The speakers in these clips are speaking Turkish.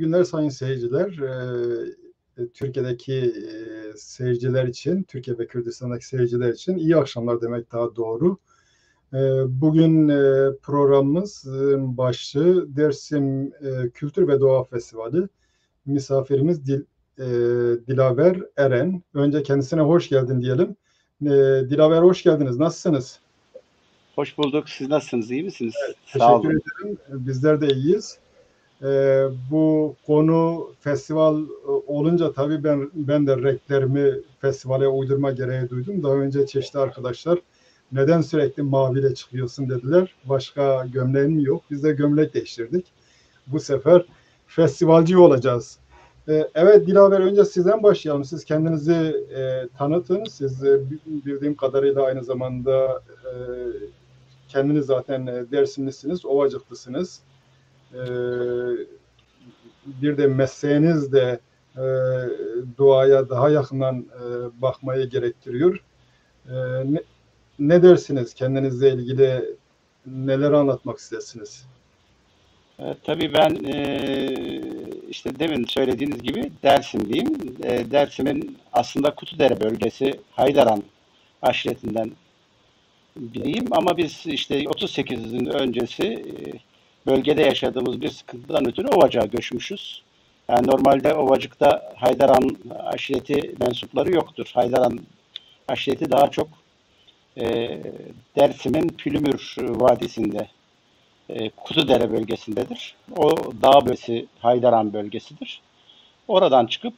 İyi günler sayın seyirciler. Türkiye'deki seyirciler için, Türkiye ve Kürdistan'daki seyirciler için iyi akşamlar demek daha doğru. Bugün programımızın başlığı Dersim Kültür ve Doğa Festivali. Misafirimiz Dilaver Eren. Önce kendisine hoş geldin diyelim. Dilaver hoş geldiniz. Nasılsınız? Hoş bulduk. Siz nasılsınız? İyi misiniz? Evet, Sağ teşekkür olun. ederim. Bizler de iyiyiz. Bu konu festival olunca tabii ben de renklerimi festivale uydurma gereği duydum. Daha önce çeşitli arkadaşlar neden sürekli maviyle çıkıyorsun dediler. Başka gömleğim yok. Biz de gömlek değiştirdik. Bu sefer festivalci olacağız. Evet Dilaver, önce sizden başlayalım. Siz kendinizi tanıtın. Siz bildiğim kadarıyla aynı zamanda kendiniz zaten Dersimlisiniz, Ovacıklısınız. Bir de mesleğiniz de doğaya daha yakından bakmayı gerektiriyor. Ne dersiniz? Kendinizle ilgili neler anlatmak istersiniz? Tabii ben işte demin söylediğiniz gibi Dersimliyim. Dersim'in aslında Kutudere bölgesi Haydaran aşiretinden biriyim ama biz işte 38'in öncesi bölgede yaşadığımız bir sıkıntıdan ötürü Ovacık'a göçmüşüz. Yani normalde Ovacık'ta Haydaran aşireti mensupları yoktur. Haydaran aşireti daha çok Dersim'in Pülümür Vadisi'nde, Kutudere bölgesindedir. O dağ bölgesi Haydaran bölgesidir. Oradan çıkıp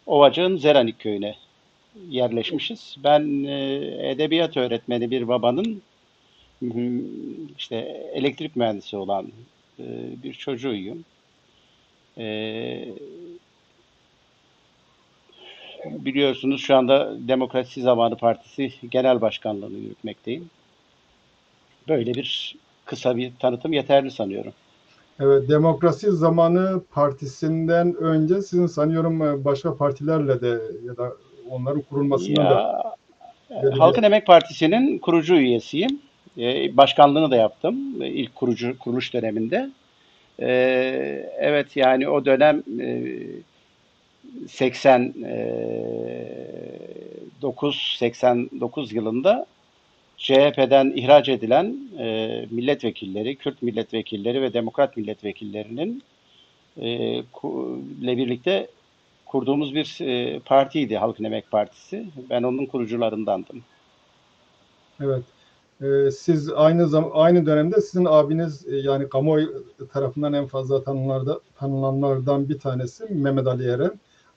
Ovacık'ın Zeranik köyüne yerleşmişiz. Ben edebiyat öğretmeni bir babanın işte elektrik mühendisi olan bir çocuğuyum. Biliyorsunuz şu anda Demokrasi Zamanı Partisi Genel Başkanlığı'nı yürütmekteyim. Böyle bir kısa bir tanıtım yeterli sanıyorum. Evet, Demokrasi Zamanı Partisi'nden önce sizin sanıyorum başka partilerle de ya da onların kurulmasından da Ya belli bir... Halkın Emek Partisi'nin kurucu üyesiyim. Başkanlığını da yaptım ilk kuruluş döneminde. Evet yani o dönem 89 yılında CHP'den ihraç edilen milletvekilleri, Kürt milletvekilleri ve Demokrat milletvekillerinin ile birlikte kurduğumuz bir partiydi Halkın Emek Partisi. Ben onun kurucularındandım. Evet. Siz aynı dönemde sizin abiniz yani kamuoyu tarafından en fazla tanınanlardan bir tanesi Mehmet Ali Eren.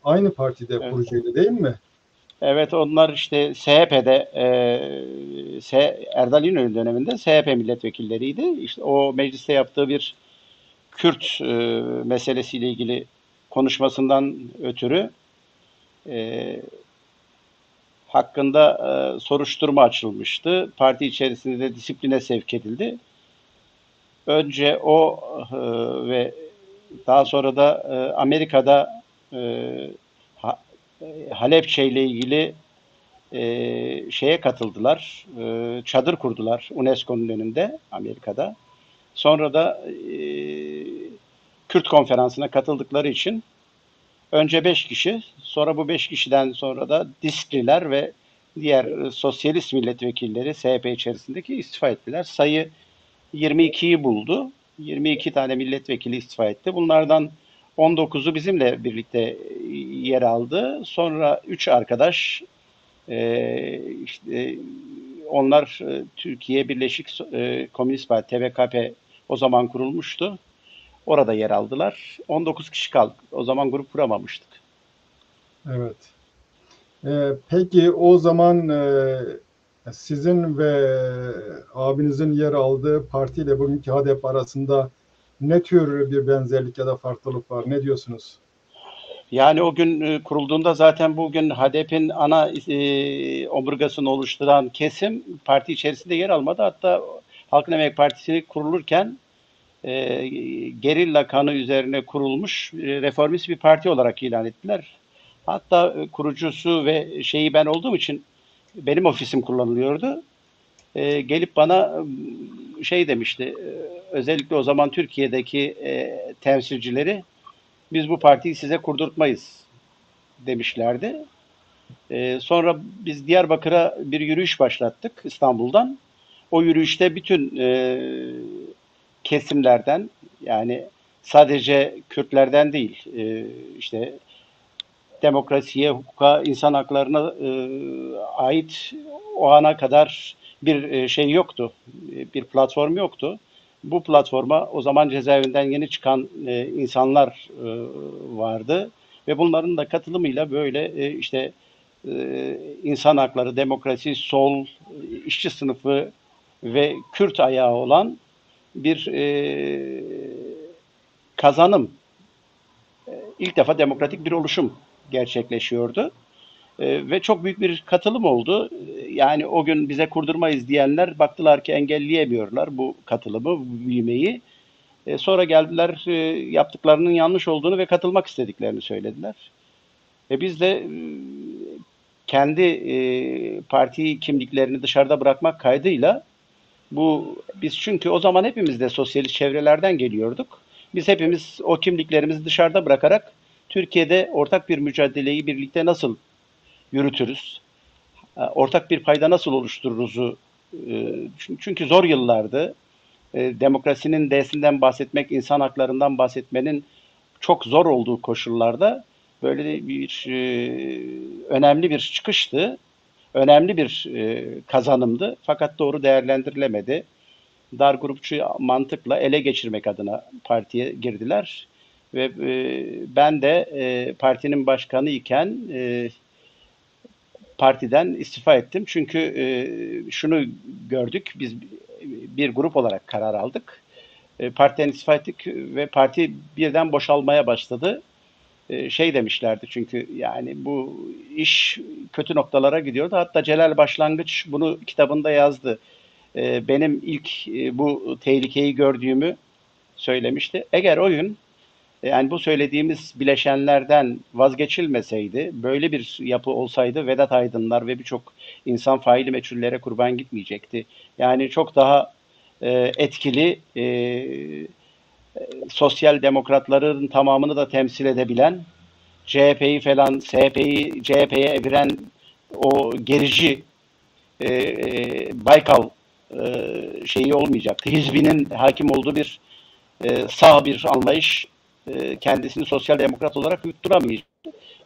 Aynı partide Evet. kurucuydu değil mi? Evet, onlar işte SHP'de Erdal İnönü döneminde SHP milletvekilleriydi. İşte o mecliste yaptığı bir Kürt meselesiyle ilgili konuşmasından ötürü hakkında soruşturma açılmıştı. Parti içerisinde de disipline sevk edildi. Önce o ve daha sonra da Amerika'da Halepçe ile ilgili şeye katıldılar. Çadır kurdular UNESCO'nun önünde Amerika'da. Sonra da Kürt konferansına katıldıkları için önce 5 kişi, sonra bu 5 kişiden sonra da Displiler ve diğer sosyalist milletvekilleri SHP içerisindeki istifa ettiler. Sayı 22'yi buldu. 22 tane milletvekili istifa etti. Bunlardan 19'u bizimle birlikte yer aldı. Sonra 3 arkadaş işte onlar Türkiye Birleşik Komünist Parti TBKP o zaman kurulmuştu. Orada yer aldılar. 19 kişi kaldık. O zaman grup kuramamıştık. Evet. Peki o zaman sizin ve abinizin yer aldığı partiyle bugünkü HDP arasında ne tür bir benzerlik ya da farklılık var? Ne diyorsunuz? Yani o gün kurulduğunda zaten bugün HDP'nin ana omurgasını oluşturan kesim parti içerisinde yer almadı. Hatta Halkın Emek Partisi kurulurken gerilla kanı üzerine kurulmuş reformist bir parti olarak ilan ettiler. Hatta kurucusu ve şeyi ben olduğum için benim ofisim kullanılıyordu. Gelip bana şey demişti, özellikle o zaman Türkiye'deki temsilcileri, biz bu partiyi size kurdurtmayız demişlerdi. Sonra biz Diyarbakır'a bir yürüyüş başlattık İstanbul'dan. O yürüyüşte bütün kesimlerden, yani sadece Kürtlerden değil, işte demokrasiye, hukuka, insan haklarına ait o ana kadar bir şey yoktu, bir platform yoktu. Bu platforma o zaman cezaevinden yeni çıkan insanlar vardı ve bunların da katılımıyla böyle işte insan hakları, demokrasi, sol, işçi sınıfı ve Kürt ayağı olan bir kazanım, ilk defa demokratik bir oluşum gerçekleşiyordu. Ve çok büyük bir katılım oldu. Yani o gün bize kurdurmayız diyenler baktılar ki engelleyemiyorlar bu katılımı, bu büyümeyi. Sonra geldiler, yaptıklarının yanlış olduğunu ve katılmak istediklerini söylediler. Ve biz de kendi parti kimliklerini dışarıda bırakmak kaydıyla biz çünkü o zaman hepimiz de sosyalist çevrelerden geliyorduk. Biz hepimiz o kimliklerimizi dışarıda bırakarak Türkiye'de ortak bir mücadeleyi birlikte nasıl yürütürüz, ortak bir payda nasıl oluştururuzu, çünkü zor yıllardı. Demokrasinin D'sinden bahsetmek, insan haklarından bahsetmenin çok zor olduğu koşullarda böyle bir önemli bir çıkıştı, önemli bir kazanımdı. Fakat doğru değerlendirilemedi. Dar grupçu mantıkla ele geçirmek adına partiye girdiler ve ben de partinin başkanı iken partiden istifa ettim. Çünkü şunu gördük, biz bir grup olarak karar aldık. Partiden istifa ettik ve parti birden boşalmaya başladı. Şey demişlerdi çünkü, yani bu iş kötü noktalara gidiyordu. Hatta Celal Başlangıç bunu kitabında yazdı. Benim ilk bu tehlikeyi gördüğümü söylemişti. Eğer o gün yani bu söylediğimiz bileşenlerden vazgeçilmeseydi, böyle bir yapı olsaydı Vedat Aydınlar ve birçok insan faili meçhullere kurban gitmeyecekti. Yani çok daha etkili, sosyal demokratların tamamını da temsil edebilen, CHP'yi falan, SHP'yi CHP'ye eviren o gerici Baykal şeyi olmayacaktı. Hizbinin hakim olduğu bir sağ bir anlayış kendisini sosyal demokrat olarak yutturamayacak.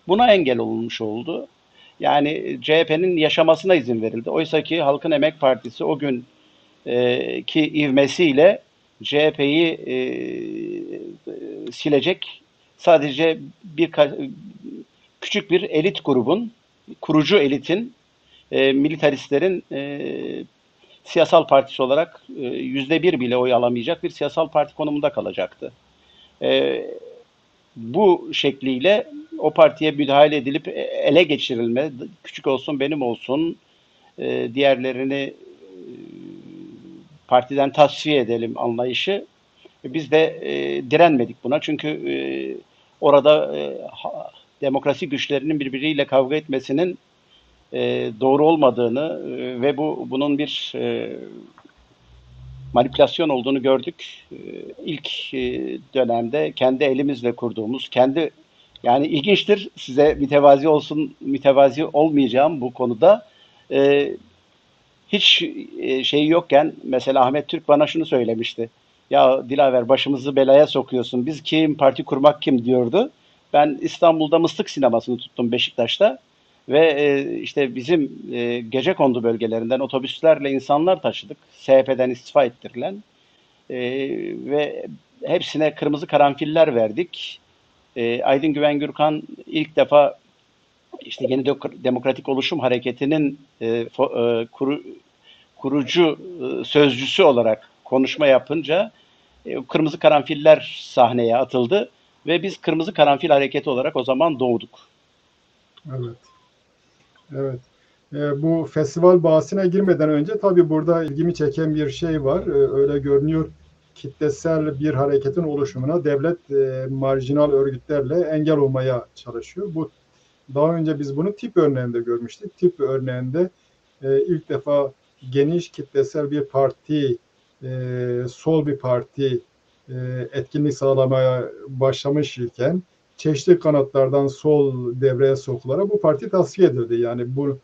Buna engel olunmuş oldu. Yani CHP'nin yaşamasına izin verildi. Oysa ki Halkın Emek Partisi o gün ki ivmesiyle CHP'yi silecek sadece küçük bir elit grubun, kurucu elitin, militaristlerin siyasal partisi olarak %1 bile oy alamayacak bir siyasal parti konumunda kalacaktı. Bu şekliyle o partiye müdahale edilip ele geçirilme, küçük olsun benim olsun, diğerlerini partiden tasfiye edelim anlayışı. Biz de direnmedik buna çünkü orada demokrasi güçlerinin birbiriyle kavga etmesinin doğru olmadığını ve bunun bir manipülasyon olduğunu gördük. İlk dönemde kendi elimizle kurduğumuz, yani ilginçtir, size mütevazi olmayacağım bu konuda. Hiç şey yokken mesela Ahmet Türk bana şunu söylemişti. Ya Dilaver, başımızı belaya sokuyorsun. Biz kim, parti kurmak kim diyordu. Ben İstanbul'da Mıstık sinemasını tuttum Beşiktaş'ta. Ve işte bizim gecekondu bölgelerinden otobüslerle insanlar taşıdık. SHP'den istifa ettirilen. Ve hepsine kırmızı karanfiller verdik. Aydın Güven Gürkan ilk defa işte Yeni Demokratik Oluşum Hareketi'nin kurucu sözcüsü olarak konuşma yapınca kırmızı karanfiller sahneye atıldı ve biz Kırmızı Karanfil Hareketi olarak o zaman doğduk. Evet. Evet. Bu festival bahsine girmeden önce tabii burada ilgimi çeken bir şey var. Öyle görünüyor, kitlesel bir hareketin oluşumuna devlet marjinal örgütlerle engel olmaya çalışıyor. Daha önce biz bunu tip örneğinde görmüştük. Tip örneğinde ilk defa geniş kitlesel bir parti sol bir parti etkinlik sağlamaya başlamış iken çeşitli kanatlardan sol devreye sokularak bu parti tasfiye edildi. Yani bu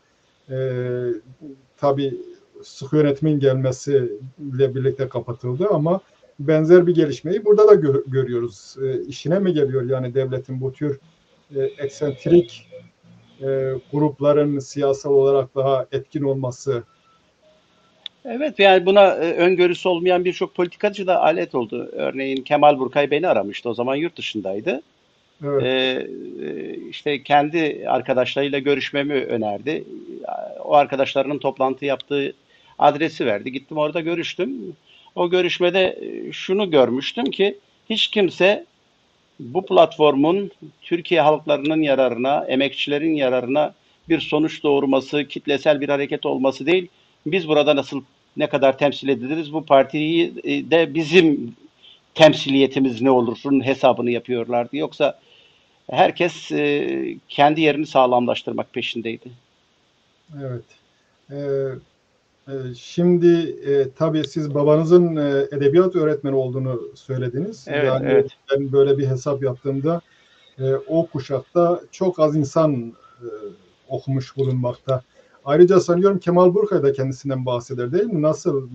tabii sıkı yönetimin gelmesiyle birlikte kapatıldı ama benzer bir gelişmeyi burada da görüyoruz. İşine mi geliyor yani devletin bu tür eksentrik grupların siyasal olarak daha etkin olması? Evet, yani buna öngörüsü olmayan birçok politikacı da alet oldu. Örneğin Kemal Burkay beni aramıştı. O zaman yurt dışındaydı. Evet. İşte kendi arkadaşlarıyla görüşmemi önerdi. O arkadaşlarının toplantı yaptığı adresi verdi. Gittim orada görüştüm. O görüşmede şunu görmüştüm ki hiç kimse bu platformun Türkiye halklarının yararına, emekçilerin yararına bir sonuç doğurması, kitlesel bir hareket olması değil, biz burada nasıl ne kadar temsil ediliriz, bu partiyi de bizim temsiliyetimiz ne olursun hesabını yapıyorlardı. Yoksa herkes kendi yerini sağlamlaştırmak peşindeydi. Evet. Şimdi tabii siz babanızın edebiyat öğretmeni olduğunu söylediniz. Evet, Yani evet. ben böyle bir hesap yaptığımda o kuşakta çok az insan okumuş bulunmakta. Ayrıca sanıyorum Kemal Burkay da kendisinden bahseder değil mi? Nasıl?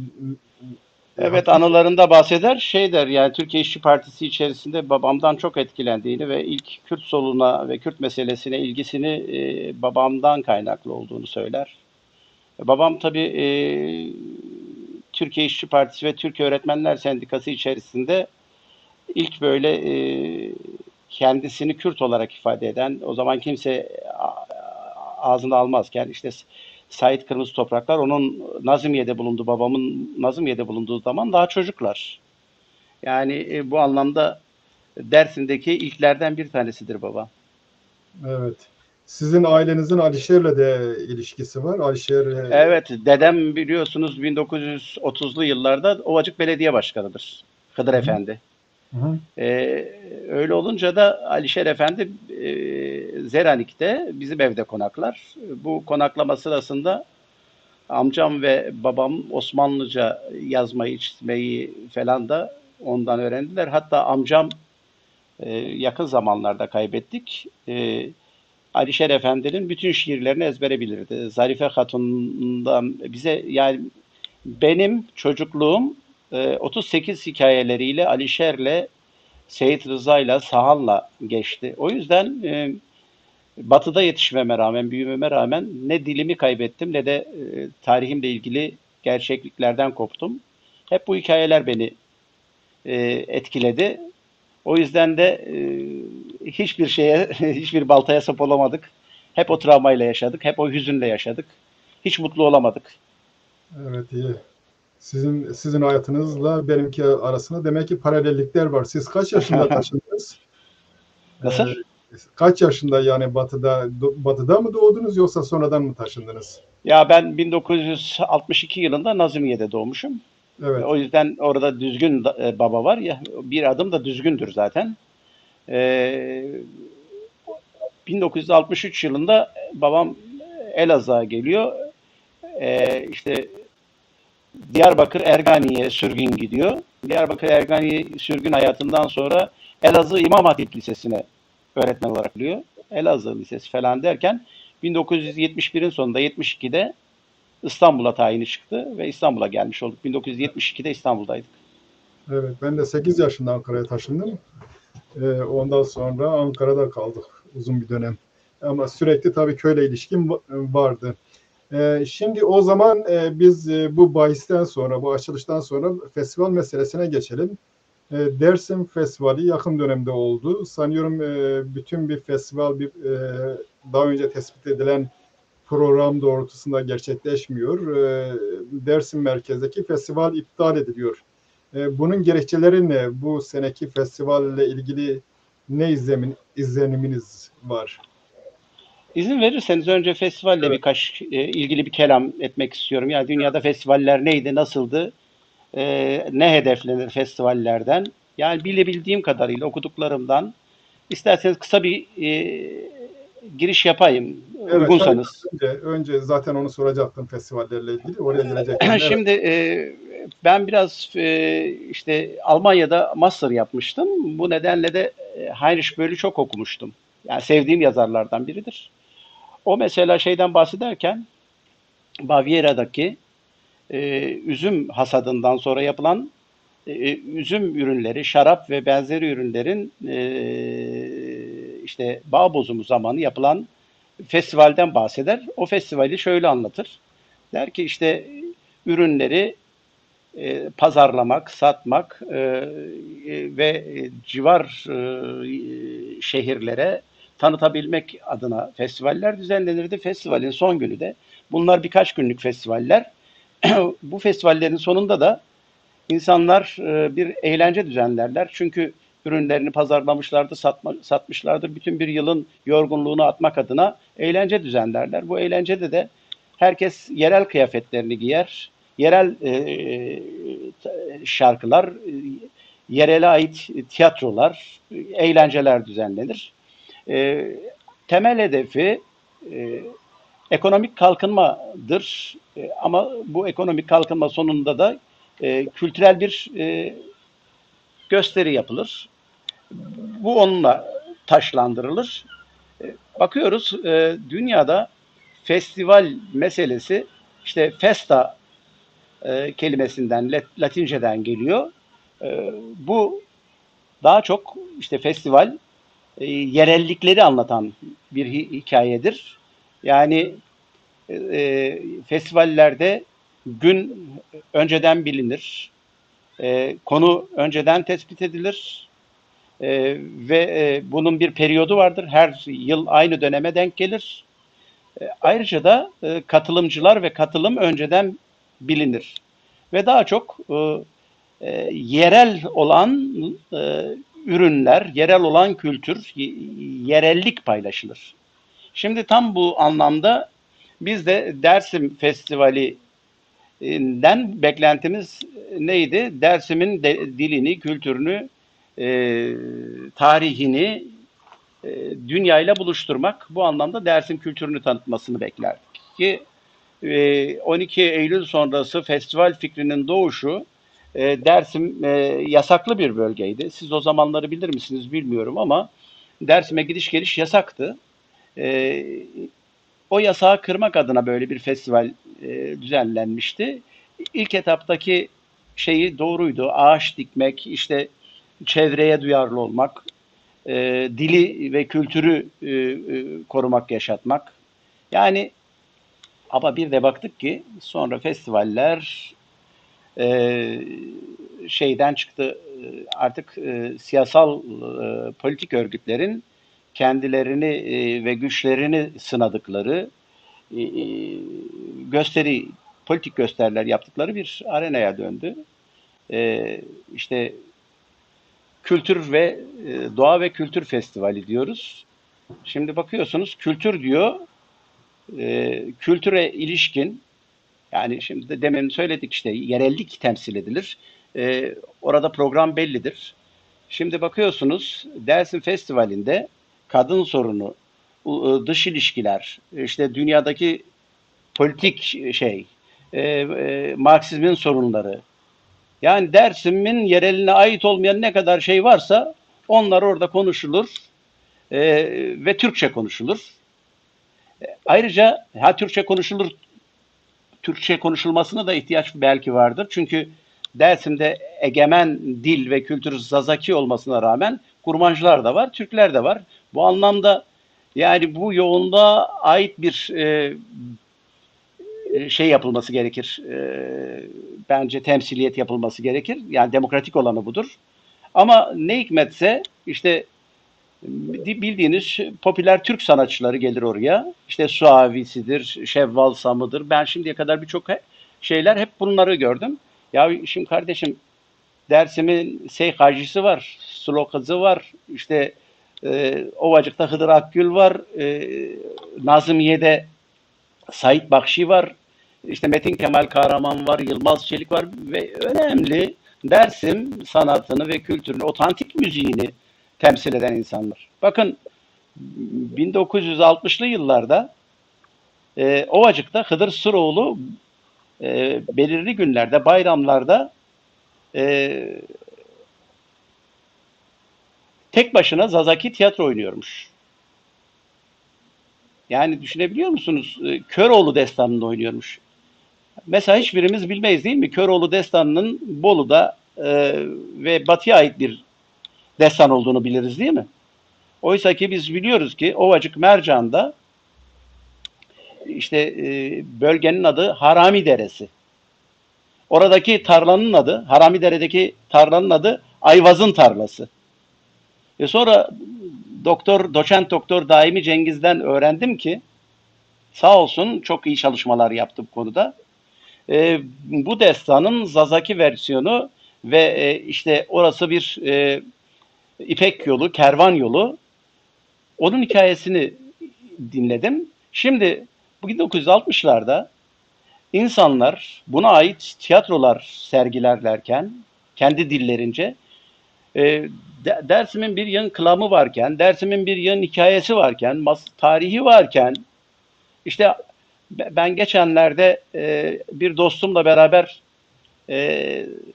Evet, anılarında bahseder. Şey der, yani Türkiye İşçi Partisi içerisinde babamdan çok etkilendiğini ve ilk Kürt soluna ve Kürt meselesine ilgisini babamdan kaynaklı olduğunu söyler. Babam tabii Türkiye İşçi Partisi ve Türkiye Öğretmenler Sendikası içerisinde ilk böyle kendisini Kürt olarak ifade eden, o zaman kimse ağzına almazken işte Sait Kırmızı Topraklar onun Nazımiyye'de bulunduğu, babamın Nazımiyye'de bulunduğu zaman daha çocuklar. Yani bu anlamda Dersim'deki ilklerden bir tanesidir baba. Evet. Sizin ailenizin Alişer'le de ilişkisi var. Alişer Evet, dedem biliyorsunuz 1930'lu yıllarda Ovacık Belediye Başkanı'dır. Hıdır hı Efendi. hı, Öyle olunca da Alişer Efendi Zeranik'te bizim evde konaklar. Bu konaklama sırasında amcam ve babam Osmanlıca yazmayı, çizmeyi falan da ondan öğrendiler. Hatta amcam yakın zamanlarda kaybettik. Alişer Efendi'nin bütün şiirlerini ezbere bilirdi. Zarife Hatun'dan bize, yani benim çocukluğum 38 hikayeleriyle Alişer'le, Seyit Rıza'yla, Sahan'la geçti. O yüzden Batı'da yetişmeme rağmen, büyümeme rağmen ne dilimi kaybettim ne de tarihimle ilgili gerçekliklerden koptum. Hep bu hikayeler beni etkiledi. O yüzden de hiçbir şeye, hiçbir baltaya sap olamadık. Hep o travmayla yaşadık, hep o hüzünle yaşadık. Hiç mutlu olamadık. evet, iyi. Sizin hayatınızla benimki arasında demek ki paralellikler var. Siz kaç yaşında taşındınız? Nasıl? Ee, Kaç yaşında yani Batı'da mı doğdunuz yoksa sonradan mı taşındınız? Ya ben 1962 yılında Nazımiye'de doğmuşum. Evet. O yüzden orada düzgün baba var ya, bir adım da düzgündür zaten. Ee, 1963 yılında babam Elazığ'a geliyor. İşte Diyarbakır Ergani'ye sürgün gidiyor. Diyarbakır Ergani sürgün hayatından sonra Elazığ İmam Hatip Lisesi'ne öğretmen olarak geliyor. Elazığ Lisesi falan derken 1971'in sonunda 72'de İstanbul'a tayini çıktı ve İstanbul'a gelmiş olduk. 1972'de İstanbul'daydık. Evet, ben de 8 yaşında Ankara'ya taşındım. Ondan sonra Ankara'da kaldık uzun bir dönem. Ama sürekli tabii köyle ilişkim vardı. Şimdi o zaman biz bu bahisten sonra, bu açılıştan sonra festival meselesine geçelim. Dersim Festivali yakın dönemde oldu. Sanıyorum bütün bir festival daha önce tespit edilen program doğrultusunda gerçekleşmiyor. Dersim merkezdeki festival iptal ediliyor. Bunun gerekçeleri ne? Bu seneki festivalle ilgili ne izleniminiz var? İzin verirseniz önce festivalle Evet. birkaç ilgili bir kelam etmek istiyorum. Yani dünyada festivaller neydi, nasıldı, ne hedeflenir festivallerden? Yani bilebildiğim kadarıyla okuduklarımdan isterseniz kısa bir giriş yapayım, Evet, tabii uygunsanız. önce zaten onu soracaktım festivallerle ilgili. Oraya gelecektim. Evet. Şimdi ben biraz işte Almanya'da master yapmıştım. Bu nedenle de Heinrich Böll'ü çok okumuştum. Yani sevdiğim yazarlardan biridir. O mesela şeyden bahsederken Bavyera'daki üzüm hasadından sonra yapılan üzüm ürünleri, şarap ve benzeri ürünlerin işte bağ bozumu zamanı yapılan festivalden bahseder. O festivali şöyle anlatır. Der ki işte ürünleri pazarlamak, satmak ve civar şehirlere tanıtabilmek adına festivaller düzenlenirdi. Festivalin son günü de bunlar birkaç günlük festivaller. Bu festivallerin sonunda da insanlar bir eğlence düzenlerler. Çünkü ürünlerini pazarlamışlardı, satmışlardır. Bütün bir yılın yorgunluğunu atmak adına eğlence düzenlerler. Bu eğlencede de herkes yerel kıyafetlerini giyer. Yerel şarkılar, yerele ait tiyatrolar, eğlenceler düzenlenir. E, Temel hedefi ekonomik kalkınmadır. Ama bu ekonomik kalkınma sonunda da kültürel bir gösteri yapılır. Bu onunla taşlandırılır. Bakıyoruz dünyada festival meselesi işte festa kelimesinden Latinceden geliyor. Bu daha çok işte festival yerellikleri anlatan bir hikayedir. Yani festivallerde gün önceden bilinir, konu önceden tespit edilir ve bunun bir periyodu vardır. Her yıl aynı döneme denk gelir. Ayrıca da katılımcılar ve katılım önceden bilinir. Ve daha çok yerel olan ürünler, yerel olan kültür, yerellik paylaşılır. Şimdi tam bu anlamda biz de Dersim Festivali'nden beklentimiz neydi? Dersim'in dilini, kültürünü, tarihini dünyayla buluşturmak. Bu anlamda Dersim kültürünü tanıtmasını beklerdik. Ki 12 Eylül sonrası festival fikrinin doğuşu Dersim yasaklı bir bölgeydi. Siz o zamanları bilir misiniz bilmiyorum ama Dersim'e gidiş geliş yasaktı. E, O yasağı kırmak adına böyle bir festival düzenlenmişti. İlk etaptaki şeyi doğruydu. Ağaç dikmek, işte çevreye duyarlı olmak, dili ve kültürü korumak, yaşatmak. Yani ama bir de baktık ki sonra festivaller e, şeyden çıktı. Artık siyasal politik örgütlerin kendilerini ve güçlerini sınadıkları gösteri, politik gösteriler yaptıkları bir arenaya döndü. İşte kültür ve doğa ve kültür festivali diyoruz. Şimdi bakıyorsunuz kültür diyor, kültüre ilişkin yani şimdi de demin söyledik işte yerellik temsil edilir. Orada program bellidir. Şimdi bakıyorsunuz Dersim Festivali'nde kadın sorunu, dış ilişkiler, işte dünyadaki politik şey, Marksizmin sorunları. Yani Dersim'in yereline ait olmayan ne kadar şey varsa onlar orada konuşulur ve Türkçe konuşulur. Ayrıca Türkçe konuşulur, Türkçe konuşulmasına da ihtiyaç belki vardır. Çünkü Dersim'de egemen dil ve kültür Zazaki olmasına rağmen Kurmancılar da var, Türkler de var. Bu anlamda yani bu yoğunluğa ait bir şey yapılması gerekir. Bence temsiliyet yapılması gerekir. Yani demokratik olanı budur. Ama ne hikmetse işte bildiğiniz popüler Türk sanatçıları gelir oraya. İşte Suavi'sidir, Şevval Sam'ıdır. Ben şimdiye kadar birçok şeyler hep bunları gördüm. Ya şimdi kardeşim Dersim'in Seyh Hacısı var, Sulu Kızı var, işte Ovacık'ta Hıdır Akgül var, Nazımiye'de Sait Bakşi var, işte Metin Kemal Kahraman var, Yılmaz Çelik var ve önemli Dersim sanatını ve kültürünü, otantik müziğini temsil eden insanlar. Bakın 1960'lı yıllarda Ovacık'ta Hıdır Sıroğlu belirli günlerde, bayramlarda e, tek başına Zazaki tiyatro oynuyormuş. Yani düşünebiliyor musunuz? Köroğlu destanında oynuyormuş. Mesela hiçbirimiz bilmeyiz değil mi? Köroğlu destanının Bolu'da ve Batı'ya ait bir destan olduğunu biliriz değil mi? Oysa ki biz biliyoruz ki Ovacık Mercan'da işte bölgenin adı Harami Deresi. Oradaki tarlanın adı, Haramidere'deki tarlanın adı Ayvaz'ın tarlası. Sonra doçent doktor Daimi Cengiz'den öğrendim ki sağ olsun çok iyi çalışmalar yaptı bu konuda. Bu destanın Zazaki versiyonu ve işte orası bir İpek yolu, kervan yolu. Onun hikayesini dinledim. Şimdi bu 1960'larda insanlar buna ait tiyatrolar sergilerlerken kendi dillerince Dersim'in bir yığın kılamı varken, Dersim'in bir yığın hikayesi varken, tarihi varken işte ben geçenlerde bir dostumla beraber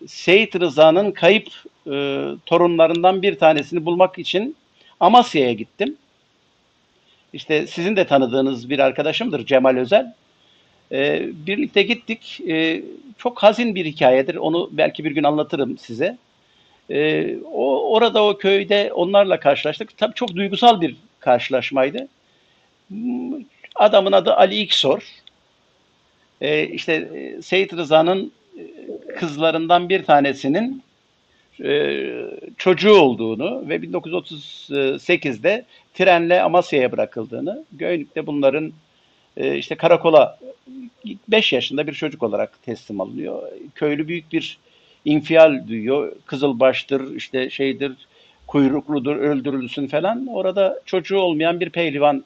Seyit Rıza'nın kayıp torunlarından bir tanesini bulmak için Amasya'ya gittim. İşte sizin de tanıdığınız bir arkadaşımdır Cemal Özel. Birlikte gittik. Çok hazin bir hikayedir. Onu belki bir gün anlatırım size. Orada o köyde onlarla karşılaştık. Tabii çok duygusal bir karşılaşmaydı. Adamın adı Ali İksor. İşte Seyit Rıza'nın kızlarından bir tanesinin çocuğu olduğunu ve 1938'de trenle Amasya'ya bırakıldığını, Göynük'te bunların işte karakola 5 yaşında bir çocuk olarak teslim alınıyor. Köylü büyük bir infial duyuyor. Kızılbaştır, işte şeydir, kuyrukludur, öldürülsün falan. Orada çocuğu olmayan bir pehlivan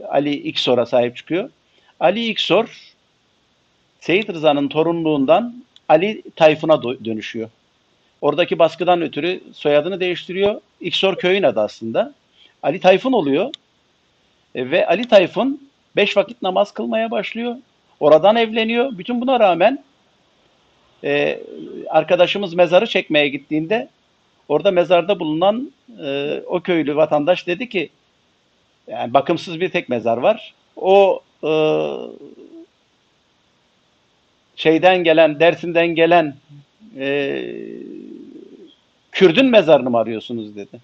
Ali İksor'a sahip çıkıyor. Ali İksor, Seyit Rıza'nın torunluğundan Ali Tayfun'a dönüşüyor. Oradaki baskıdan ötürü soyadını değiştiriyor. İksor köyün adı aslında. Ali Tayfun oluyor. Ve Ali Tayfun 5 vakit namaz kılmaya başlıyor. Oradan evleniyor. Bütün buna rağmen arkadaşımız mezarı çekmeye gittiğinde orada mezarda bulunan o köylü vatandaş dedi ki yani bakımsız bir tek mezar var. O şeyden gelen, Dersim'den gelen Kürdün mezarını mı arıyorsunuz dedi.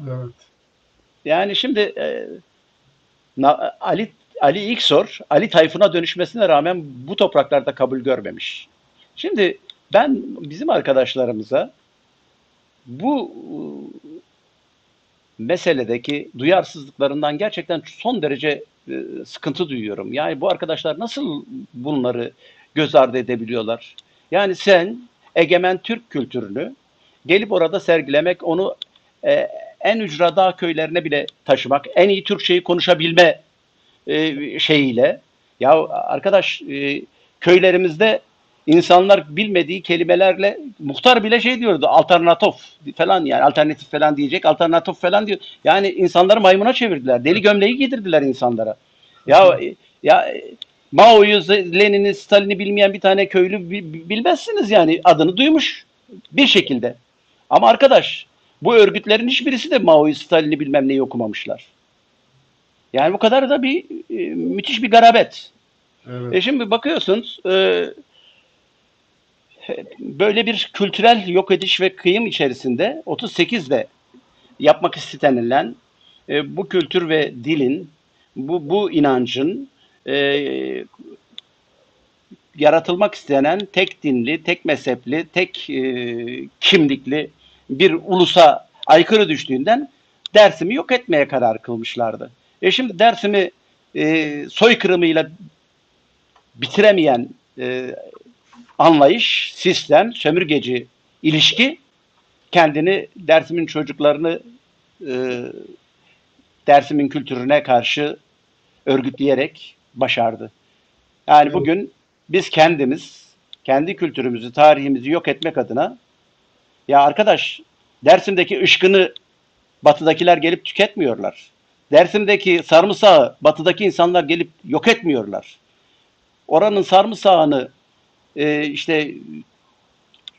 Evet. Yani şimdi Ali İksor, Ali Tayfun'a dönüşmesine rağmen bu topraklarda kabul görmemiş. Şimdi ben bizim arkadaşlarımıza bu meseledeki duyarsızlıklarından gerçekten son derece sıkıntı duyuyorum. Yani bu arkadaşlar nasıl bunları göz ardı edebiliyorlar? Yani sen egemen Türk kültürünü gelip orada sergilemek, onu en ücra dağ köylerine bile taşımak, en iyi Türkçeyi konuşabilme şeyiyle. Ya arkadaş köylerimizde insanlar bilmediği kelimelerle muhtar bile şey diyordu alternatif falan yani alternatif falan diyecek alternatif falan diyor. Yani insanları maymuna çevirdiler. Deli gömleği giydirdiler insanlara. Ya ya Mao'yu, Lenin'i, Stalin'i bilmeyen bir tane köylü bilmezsiniz yani adını duymuş bir şekilde. Ama arkadaş bu örgütlerin hiçbirisi de Mao'yu, Stalin'i bilmem neyi okumamışlar. Yani bu kadar da bir müthiş bir garabet. Evet. Şimdi bakıyorsunuz böyle bir kültürel yok ediş ve kıyım içerisinde 38'de yapmak istenilen bu kültür ve dilin, bu inancın yaratılmak istenen tek dinli, tek mezhepli, tek kimlikli bir ulusa aykırı düştüğünden Dersim'i yok etmeye karar kılmışlardı. Şimdi Dersim'i soykırımıyla bitiremeyen anlayış, sistem, sömürgeci ilişki kendini Dersim'in çocuklarını e, Dersim'in kültürüne karşı örgütleyerek başardı. Yani Evet. bugün biz kendimiz, kendi kültürümüzü, tarihimizi yok etmek adına ya arkadaş Dersim'deki ışkını batıdakiler gelip tüketmiyorlar. Dersim'deki sarımsağı batıdaki insanlar gelip yok etmiyorlar. oranın sarımsağını işte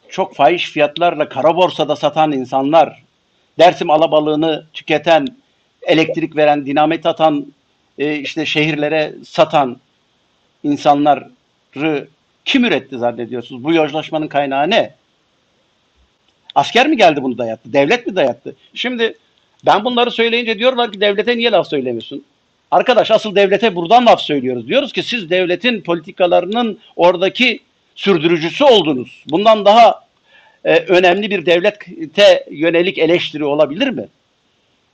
çok fahiş fiyatlarla kara borsada satan insanlar, Dersim alabalığını tüketen, elektrik veren, dinamit atan, işte şehirlere satan insanları kim üretti zannediyorsunuz? Bu yozlaşmanın kaynağı ne? Asker mi geldi bunu dayattı? Devlet mi dayattı? Şimdi ben bunları söyleyince diyorlar ki devlete niye laf söylemiyorsun? Arkadaş asıl devlete buradan laf söylüyoruz. Diyoruz ki siz devletin politikalarının oradaki sürdürücüsü oldunuz. Bundan daha önemli bir devlete yönelik eleştiri olabilir mi?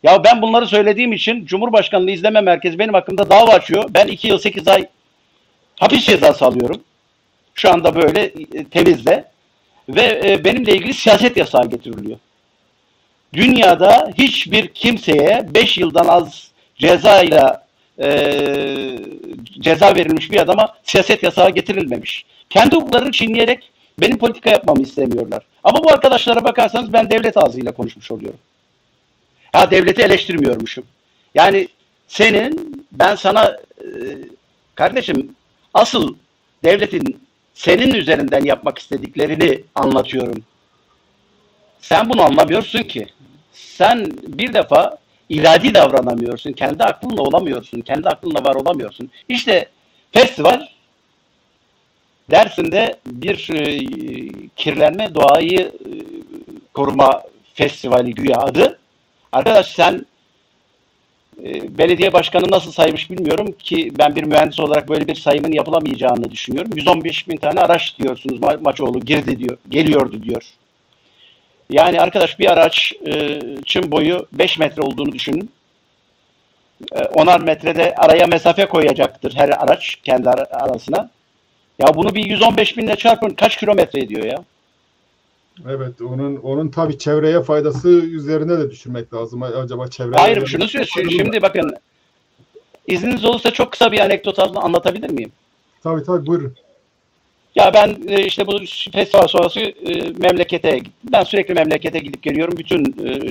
Ya ben bunları söylediğim için Cumhurbaşkanlığı İzleme Merkezi benim hakkımda dava açıyor. Ben 2 yıl 8 ay hapis cezası alıyorum. Şu anda böyle temizle. Ve benimle ilgili siyaset yasağı getiriliyor. Dünyada hiçbir kimseye 5 yıldan az cezayla ceza verilmiş bir adama siyaset yasağı getirilmemiş. Kendi hukuklarını çiğneyerek benim politika yapmamı istemiyorlar. Ama bu arkadaşlara bakarsanız ben devlet ağzıyla konuşmuş oluyorum. Ha devleti eleştirmiyormuşum. Yani ben sana kardeşim asıl devletin senin üzerinden yapmak istediklerini anlatıyorum. Sen bunu anlamıyorsun ki. Sen bir defa iradi davranamıyorsun. Kendi aklınla olamıyorsun. Kendi aklınla var olamıyorsun. İşte festival Dersim'de bir kirlenme doğayı koruma festivali güya adı. Arkadaş sen belediye başkanı nasıl saymış bilmiyorum ki ben bir mühendis olarak böyle bir sayımın yapılamayacağını düşünüyorum. 115 bin tane araç diyorsunuz Maçoğlu girdi diyor, geliyordu diyor. Yani arkadaş bir araçın boyu 5 metre olduğunu düşünün. 10'ar metrede araya mesafe koyacaktır her araç kendi arasına. Ya bunu bir 115 binle çarpın kaç kilometre ediyor ya? Evet, onun tabii çevreye faydası üzerine de düşünmek lazım. Acaba çevre... Hayır şunu söylüyorum. Şimdi bakın izniniz olursa çok kısa bir anekdot anlatabilir miyim? Tabii buyurun. Ya ben işte bu festival sonrası memlekete gittim. Ben sürekli memlekete gidip geliyorum. Bütün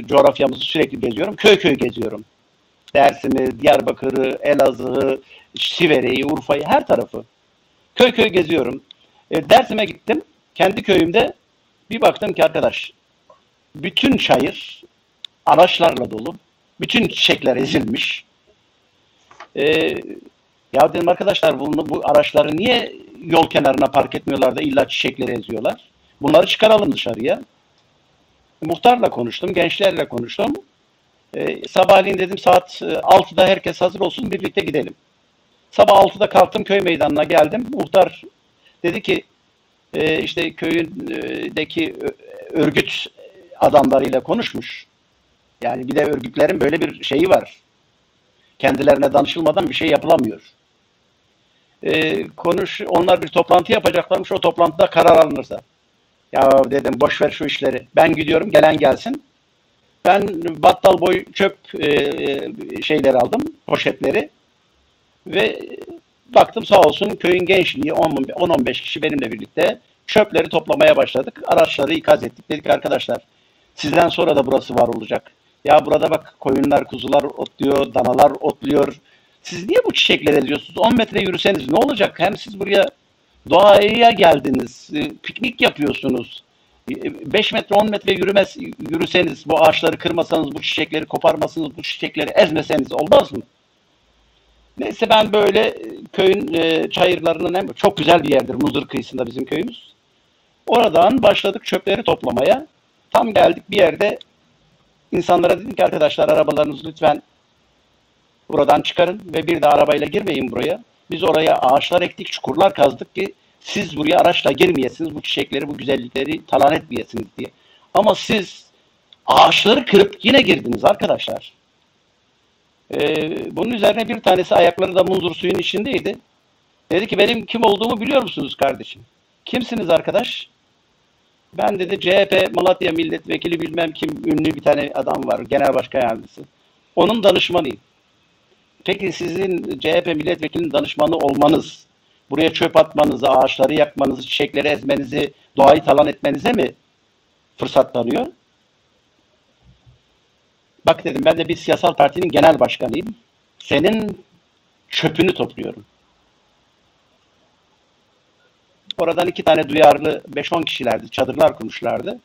coğrafyamızı sürekli geziyorum. Köy köy geziyorum. Dersim'i, Diyarbakır'ı, Elazığ'ı, Sivere'yi, Urfa'yı her tarafı. Köy köy geziyorum. Dersim'e gittim. Kendi köyümde bir baktım ki arkadaş bütün çayır araçlarla dolu. Bütün çiçekler ezilmiş. E, Ya dedim arkadaşlar bu araçları niye yol kenarına park etmiyorlar da illa çiçekleri eziyorlar? Bunları çıkaralım dışarıya. Muhtarla konuştum, gençlerle konuştum. Sabahleyin dedim saat 6'da herkes hazır olsun birlikte gidelim. Sabah 6'da kalktım köy meydanına geldim. Muhtar dedi ki işte köyündeki örgüt adamlarıyla konuşmuş. Yani bir de örgütlerin böyle bir şeyi var. Kendilerine danışılmadan bir şey yapılamıyor. Onlar bir toplantı yapacaklarmış. O toplantıda karar alınırsa. Ya dedim boş ver şu işleri. Ben gidiyorum gelen gelsin. Ben battal boy çöp şeyleri aldım. Poşetleri. Ve baktım sağ olsun köyün gençliği 10-15 kişi benimle birlikte çöpleri toplamaya başladık. Araçları ikaz ettik. Dedik arkadaşlar sizden sonra da burası var olacak. Ya burada bak koyunlar, kuzular otluyor, danalar otluyor. Siz niye bu çiçekleri eziyorsunuz? 10 metre yürüseniz ne olacak? Hem siz buraya doğaya geldiniz. Piknik yapıyorsunuz. 5 metre 10 metre yürüseniz, bu ağaçları kırmasanız, bu çiçekleri koparmasanız, bu çiçekleri ezmeseniz olmaz mı? Neyse ben böyle köyün çayırlarının çok güzel bir yerdir. Muzur kıyısında bizim köyümüz. Oradan başladık çöpleri toplamaya. Tam geldik bir yerde insanlara dedim ki arkadaşlar arabalarınızı lütfen buradan çıkarın ve bir de arabayla girmeyin buraya. Biz oraya ağaçlar ektik, çukurlar kazdık ki siz buraya araçla girmeyesiniz, bu çiçekleri, bu güzellikleri talan etmeyesiniz diye. Ama siz ağaçları kırıp yine girdiniz arkadaşlar. Bunun üzerine bir tanesi ayakları da munzur suyun içindeydi. Dedi ki benim kim olduğumu biliyor musunuz kardeşim? Kimsiniz arkadaş? Ben dedi CHP Malatya milletvekili bilmem kim ünlü bir tane adam var. Genel başkan yardımcısı. Onun danışmanıyım. Peki sizin CHP milletvekilinin danışmanı olmanız, buraya çöp atmanızı, ağaçları yakmanızı, çiçekleri ezmenizi, doğayı talan etmenize mi fırsat tanıyor? Bak dedim ben de bir siyasal partinin genel başkanıyım. Senin çöpünü topluyorum. Oradan 2 tane duyarlı 5-10 kişilerdi. Çadırlar kurmuşlardı.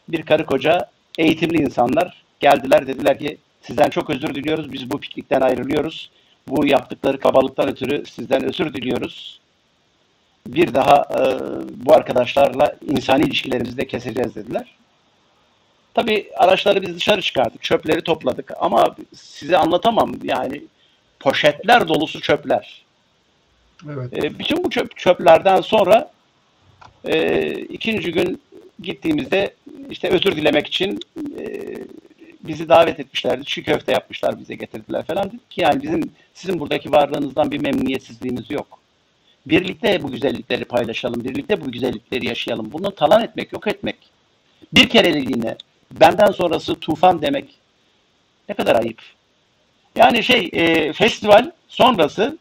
Bir karı koca eğitimli insanlar geldiler, dediler ki sizden çok özür diliyoruz. Biz bu piknikten ayrılıyoruz. Bu yaptıkları kabalıktan ötürü sizden özür diliyoruz. Bir daha bu arkadaşlarla insani ilişkilerimizi de keseceğiz dediler. Tabii araçları biz dışarı çıkardık. Çöpleri topladık. Ama size anlatamam yani, poşetler dolusu çöpler. Evet. Bütün bu çöplerden sonra ikinci gün gittiğimizde işte özür dilemek için bizi davet etmişlerdi. Çiğ köfte yapmışlar, bize getirdiler falan. Dedik ki yani sizin buradaki varlığınızdan bir memnuniyetsizliğimiz yok. Birlikte bu güzellikleri paylaşalım, birlikte bu güzellikleri yaşayalım. Bunu talan etmek, yok etmek. Bir kereliğine benden sonrası tufan demek ne kadar ayıp. Yani festival sonrası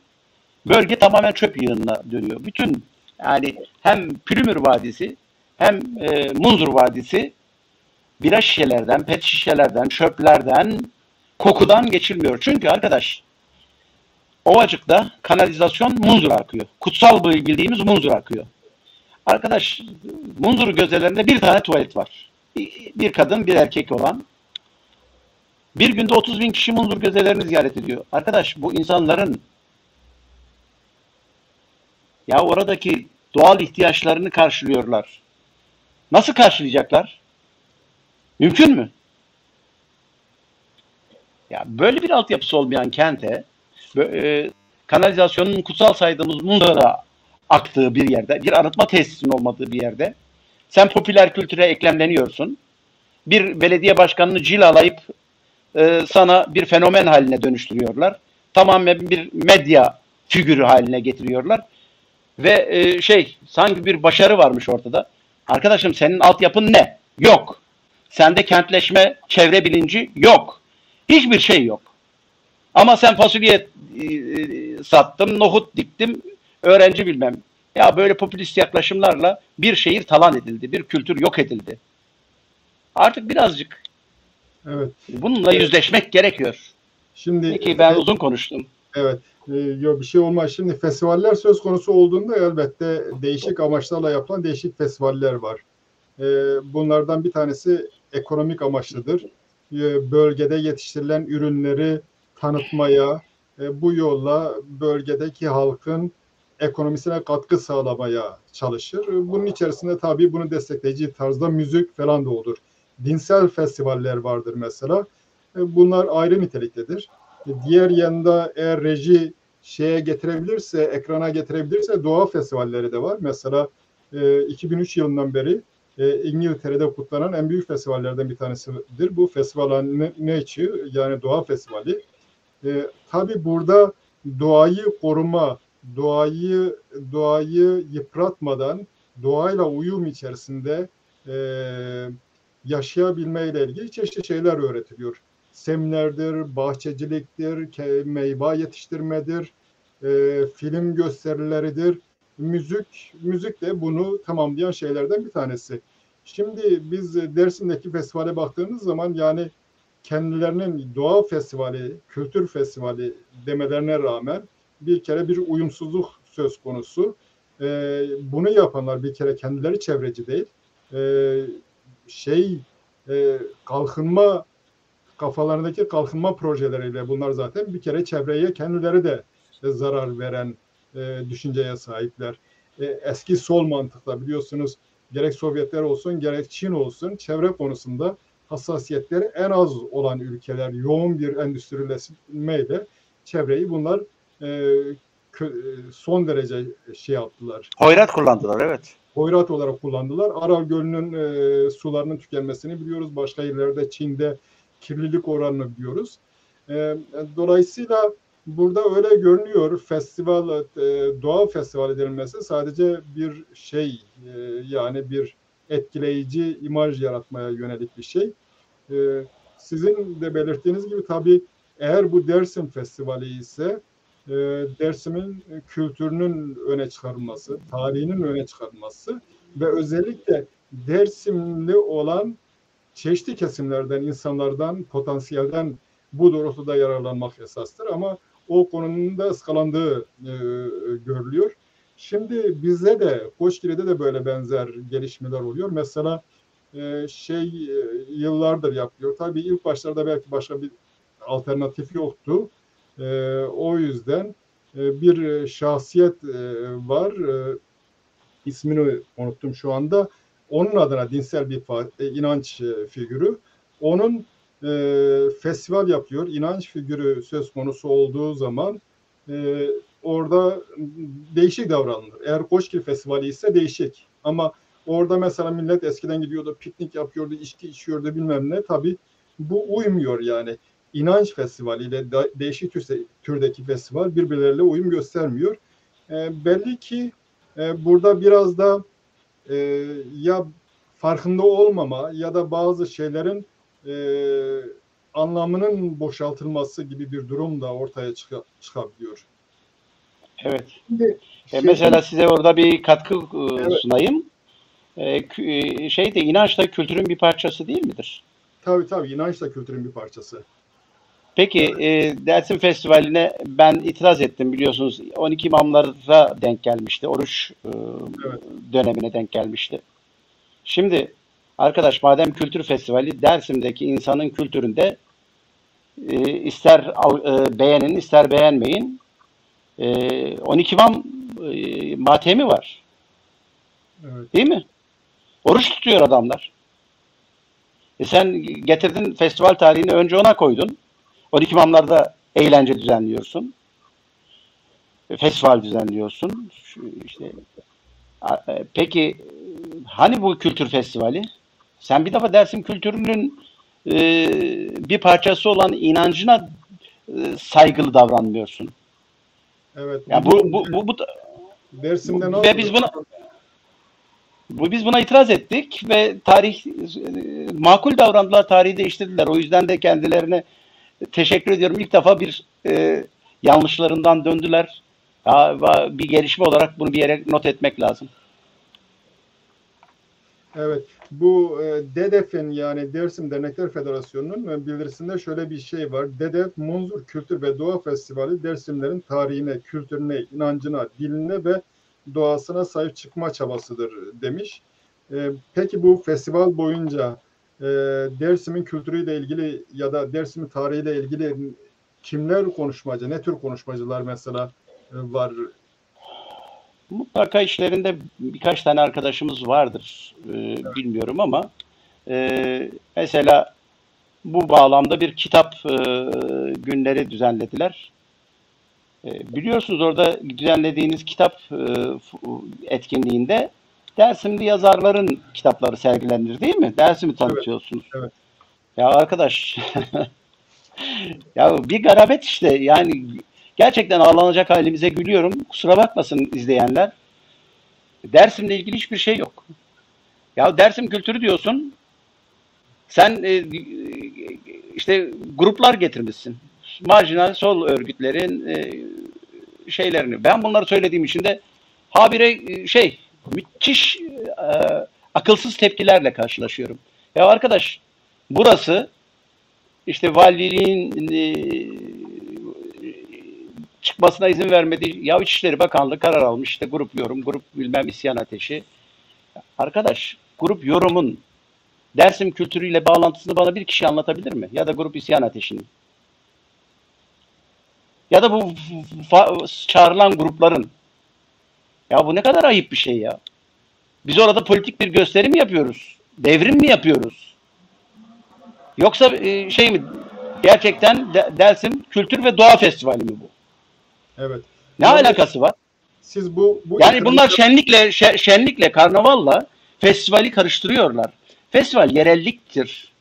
bölge tamamen çöp yığınına dönüyor. Bütün yani hem Pülümür Vadisi hem Munzur Vadisi bira şişelerden, pet şişelerden, çöplerden, kokudan geçilmiyor. Çünkü arkadaş Ovacık'ta kanalizasyon Munzur'a akıyor. Kutsal bildiğimiz Munzur'a akıyor. Arkadaş Munzur gözelerinde bir tane tuvalet var. Bir kadın, bir erkek olan. Bir günde 30 bin kişi Munzur gözelerini ziyaret ediyor. Arkadaş bu insanların ya oradaki doğal ihtiyaçlarını karşılıyorlar. Nasıl karşılayacaklar? Mümkün mü? Ya böyle bir altyapısı olmayan kente kanalizasyonun kutsal saydığımız Munda'da aktığı bir yerde, bir arıtma tesisinin olmadığı bir yerde sen popüler kültüre eklemleniyorsun. Bir belediye başkanını cilalayıp sana bir fenomen haline dönüştürüyorlar. Tamamen bir medya figürü haline getiriyorlar. Ve sanki bir başarı varmış ortada. Arkadaşım senin altyapın ne? Yok. Sende kentleşme, çevre bilinci yok. Hiçbir şey yok. Ama sen fasulye sattım, nohut diktim, öğrenci bilmem. Ya böyle popülist yaklaşımlarla bir şehir talan edildi, bir kültür yok edildi. Artık birazcık Evet. bununla yüzleşmek gerekiyor. Şimdi Peki ben uzun konuştum. evet. Yok bir şey olmaz. Şimdi festivaller söz konusu olduğunda elbette değişik amaçlarla yapılan değişik festivaller var. Bunlardan bir tanesi ekonomik amaçlıdır. Bölgede yetiştirilen ürünleri tanıtmaya, bu yolla bölgedeki halkın ekonomisine katkı sağlamaya çalışır. Bunun içerisinde tabii bunu destekleyici tarzda müzik falan da olur. Dinsel festivaller vardır mesela. Bunlar ayrı niteliktedir. Diğer yanında eğer reji getirebilirse, ekrana getirebilirse doğa festivalleri de var. Mesela 2003 yılından beri İngiltere'de kutlanan en büyük festivallerden bir tanesidir. Bu Festival Nature yani Doğa Festivali. Tabii burada doğayı koruma, doğayı yıpratmadan doğayla uyum içerisinde yaşayabilmeyle ilgili çeşitli şeyler öğretiliyor. Seminerdir, bahçeciliktir, meyve yetiştirmedir, film gösterileridir. Müzik de bunu tamamlayan şeylerden bir tanesi. Şimdi biz Dersim'deki festivale baktığımız zaman yani kendilerinin doğa festivali, kültür festivali demelerine rağmen bir kere bir uyumsuzluk söz konusu. Bunu yapanlar bir kere kendileri çevreci değil. Kalkınma kafalarındaki kalkınma projeleriyle bunlar zaten bir kere çevreye kendileri de zarar veren düşünceye sahipler. Eski sol mantıkla biliyorsunuz gerek Sovyetler olsun gerek Çin olsun çevre konusunda hassasiyetleri en az olan ülkeler yoğun bir endüstrileşmeyle çevreyi bunlar son derece yaptılar. Hoyrat kullandılar, evet. Hoyrat olarak kullandılar. Aral Gölü'nün sularının tükenmesini biliyoruz. Başka yerlerde Çin'de kirlilik oranını biliyoruz. Dolayısıyla burada öyle görünüyor. Festival, doğa festivali denilmesi sadece bir yani bir etkileyici imaj yaratmaya yönelik bir şey. Sizin de belirttiğiniz gibi tabii eğer bu Dersim Festivali ise Dersim'in kültürünün öne çıkarılması, tarihinin öne çıkarılması ve özellikle Dersimli olan çeşitli kesimlerden, insanlardan, potansiyelden bu doğrultuda yararlanmak esastır. Ama o konunun da ıskalandığı görülüyor. Şimdi bizde de Koçgiri'de de böyle benzer gelişmeler oluyor. Mesela yıllardır yapıyor. Tabii ilk başlarda belki başka bir alternatif yoktu. O yüzden bir şahsiyet var. İsmini unuttum şu anda. Onun adına dinsel bir inanç figürü. Onun festival yapıyor. İnanç figürü söz konusu olduğu zaman orada değişik davranılır. Eğer Koçgil Festivali ise değişik. Ama orada mesela millet eskiden gidiyordu, piknik yapıyordu, içki içiyordu bilmem ne. Tabii bu uymuyor yani. İnanç festivaliyle değişik türdeki festival birbirleriyle uyum göstermiyor. Belli ki burada biraz da e, ya farkında olmama ya da bazı şeylerin e, anlamının boşaltılması gibi bir durum da ortaya çıkabiliyor. Evet. Şimdi Mesela size orada bir katkı evet, sunayım. Şey de inanç da kültürün bir parçası değil midir? tabii inanç da kültürün bir parçası. Peki Evet, Dersim Festivali'ne ben itiraz ettim biliyorsunuz. 12 imamlara denk gelmişti. Oruç evet, dönemine denk gelmişti. Şimdi arkadaş madem kültür festivali Dersim'deki insanın kültüründe ister beğenin ister beğenmeyin 12 imam matemi var. evet, Değil mi? Oruç tutuyor adamlar. Sen getirdin festival tarihini önce ona koydun. 12 imamlarda eğlence düzenliyorsun. Festival düzenliyorsun. İşte peki hani bu kültür festivali? Sen bir defa Dersim kültürünün e, bir parçası olan inancına saygılı davranmıyorsun. evet. Yani Dersim'de ve nasıl? biz buna itiraz ettik ve makul davrandılar, tarihi değiştirdiler. O yüzden de kendilerine teşekkür ediyorum. İlk defa bir yanlışlarından döndüler. Ya, bir gelişme olarak bunu bir yere not etmek lazım. Evet, bu DEDEF'in yani Dersim Dernekler Federasyonu'nun bildirisinde şöyle bir şey var. DEDEF, Munzur Kültür ve Doğa Festivali Dersimlerin tarihine, kültürüne, inancına, diline ve doğasına sahip çıkma çabasıdır demiş. Peki bu festival boyunca Dersim'in kültürüyle ilgili ya da Dersim'in tarihiyle ilgili kimler konuşmacı, ne tür konuşmacılar mesela var? Mutlaka işlerinde birkaç tane arkadaşımız vardır. Bilmiyorum ama mesela bu bağlamda bir kitap günleri düzenlediler. Biliyorsunuz orada düzenlediğiniz kitap etkinliğinde Dersimli yazarların kitapları sergilenir değil mi? Dersim'i Evet, tanıtıyorsunuz. evet. Ya arkadaş, ya bir garabet işte. Yani gerçekten ağlanacak halimize gülüyorum. Kusura bakmasın izleyenler. Dersim'le ilgili hiçbir şey yok. Ya Dersim kültürü diyorsun. Sen işte gruplar getirmişsin. Marjinal sol örgütlerin şeylerini. Ben bunları söylediğim için de habire müthiş akılsız tepkilerle karşılaşıyorum. Ya arkadaş burası işte valiliğin çıkmasına izin vermedi. Ya İçişleri Bakanlığı karar almış işte grup yorum, grup bilmem isyan ateşi. Arkadaş grup yorumun Dersim kültürüyle bağlantısını bana bir kişi anlatabilir mi? Ya da grup isyan ateşinin. Ya da bu çağrılan grupların. Ya bu ne kadar ayıp bir şey ya. Biz orada politik bir gösteri mi yapıyoruz? Devrim mi yapıyoruz? Yoksa şey mi? Gerçekten Dersim Kültür ve Doğa Festivali mi bu? Evet. Ne Bu arada alakası var? siz bu Yani itirazı bunlar şenlikle, karnavalla festivali karıştırıyorlar. Festival yerelliktir.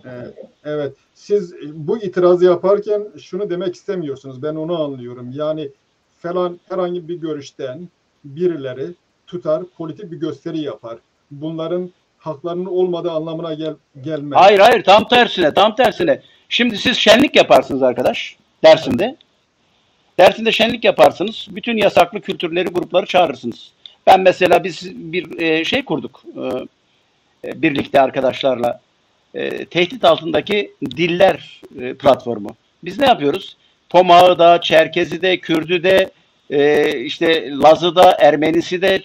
Evet, evet. Siz bu itirazı yaparken şunu demek istemiyorsunuz. Ben onu anlıyorum. Yani falan herhangi bir görüşten birileri tutar, politik bir gösteri yapar. Bunların haklarının olmadığı anlamına gelmez. Hayır hayır tam tersine tam tersine. Şimdi siz şenlik yaparsınız arkadaş Evet, Dersim'de. Dersim'de şenlik yaparsınız. Bütün yasaklı kültürleri grupları çağırırsınız. Ben mesela biz bir şey kurduk birlikte arkadaşlarla. Tehdit altındaki diller platformu. Biz ne yapıyoruz? Pomağı da, Çerkezi de, Kürdü de, işte Lazı da, Ermenisi de,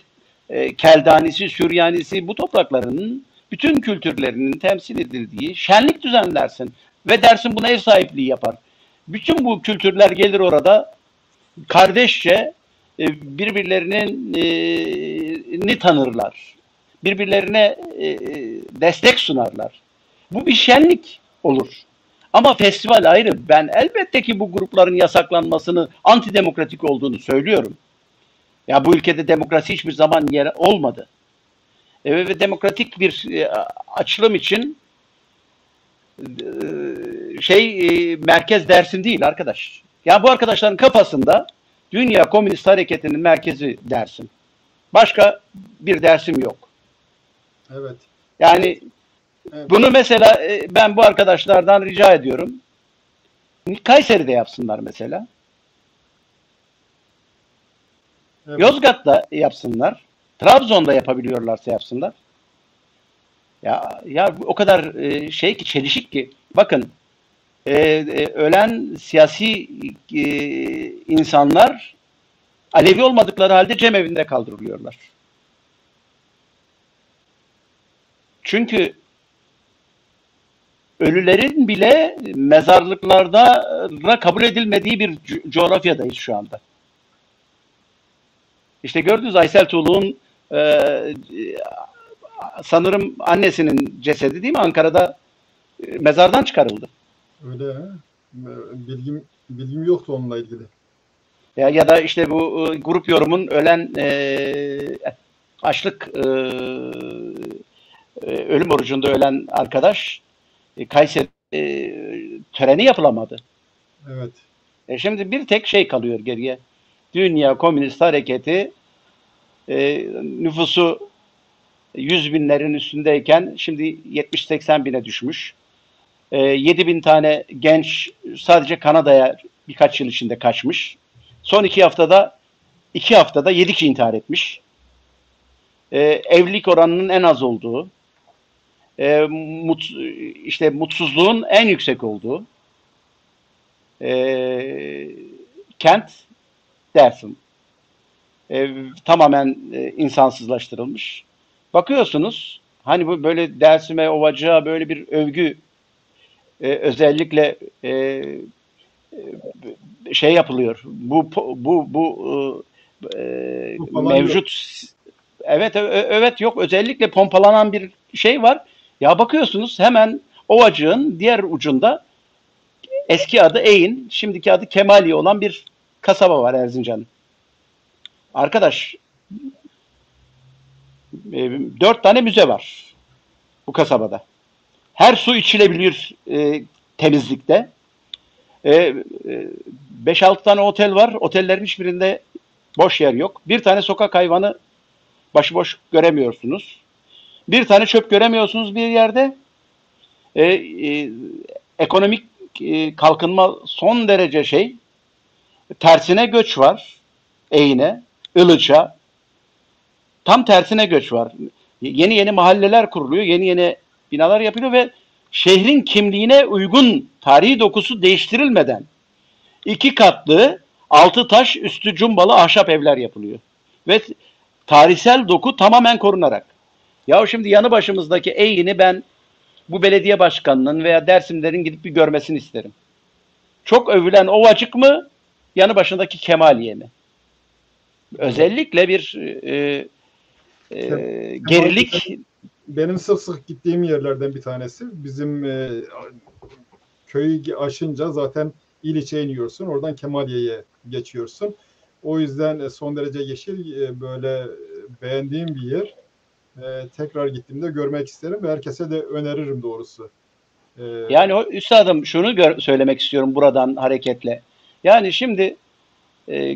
Keldanisi, Süryanisi, bu topraklarının bütün kültürlerinin temsil edildiği şenlik düzenlersin. Ve dersin buna ev sahipliği yapar. Bütün bu kültürler gelir orada kardeşçe birbirlerinin ni tanırlar. Birbirlerine destek sunarlar. Bu bir şenlik olur. Ama festival ayrı. Ben elbette ki bu grupların yasaklanmasını, antidemokratik olduğunu söylüyorum. Ya bu ülkede demokrasi hiçbir zaman yer olmadı. Ve demokratik bir açılım için merkez Dersim değil arkadaş. Ya bu arkadaşların kafasında Dünya Komünist Hareketi'nin merkezi Dersim. Başka bir Dersim yok. Evet. Yani Evet. bunu mesela ben bu arkadaşlardan rica ediyorum. Kayseri'de yapsınlar mesela. Evet. Yozgat'ta yapsınlar. Trabzon'da yapabiliyorlarsa yapsınlar. Ya o kadar şey ki, çelişik ki. Bakın ölen siyasi insanlar Alevi olmadıkları halde cemevinde kaldırılıyorlar. Çünkü ölülerin bile mezarlıklarda kabul edilmediği bir coğrafyadayız şu anda. İşte gördünüz Aysel Tuğlu'nun sanırım annesinin cesedi değil mi? Ankara'da mezardan çıkarıldı. Öyle ha. Bilgim yoktu onunla ilgili. Ya da işte bu grup yorumun ölen açlık ölüm orucunda ölen arkadaş Kayseri töreni yapılamadı. Evet. Şimdi bir tek şey kalıyor geriye. Dünya Komünist Hareketi nüfusu 100 binlerin üstündeyken şimdi 70-80 bine düşmüş. 7 bin tane genç sadece Kanada'ya birkaç yıl içinde kaçmış. Son 2 haftada 7 kişi intihar etmiş. Evlilik oranının en az olduğu, işte mutsuzluğun en yüksek olduğu kent Dersim. Tamamen insansızlaştırılmış. Bakıyorsunuz hani bu böyle Dersim'e, Ovacık'a böyle bir övgü özellikle şey yapılıyor. Bu mevcut yok. Evet yok özellikle pompalanan bir şey var. Ya bakıyorsunuz hemen Ovacık'ın diğer ucunda eski adı Eğin, şimdiki adı Kemaliye olan bir kasaba var Erzincan'ın. Arkadaş 4 tane müze var bu kasabada. Her su içilebilir temizlikte. 5-6 tane otel var. Otellerin hiçbirinde boş yer yok. Bir tane sokak hayvanı başıboş göremiyorsunuz. Bir tane çöp göremiyorsunuz bir yerde. Ekonomik kalkınma son derece tersine göç var. Eğine, Ilıç'a. Tam tersine göç var. Yeni yeni mahalleler kuruluyor. Yeni yeni binalar yapılıyor ve şehrin kimliğine uygun tarihi dokusu değiştirilmeden 2 katlı 6 taş üstü cumbalı ahşap evler yapılıyor. Ve tarihsel doku tamamen korunarak. Ya şimdi yanı başımızdaki Eğin'i ben bu belediye başkanının veya Dersimlerin gidip bir görmesini isterim. Çok övülen Ovacık mı, yanı başındaki Kemaliye mi? Özellikle bir gerilik. Benim sık sık gittiğim yerlerden bir tanesi. Bizim köyü aşınca zaten İliç'e iniyorsun. Oradan Kemaliye'ye geçiyorsun. O yüzden son derece yeşil, böyle beğendiğim bir yer. Tekrar gittiğimde görmek isterim ve herkese de öneririm doğrusu. Yani üstadım şunu söylemek istiyorum buradan hareketle. Yani şimdi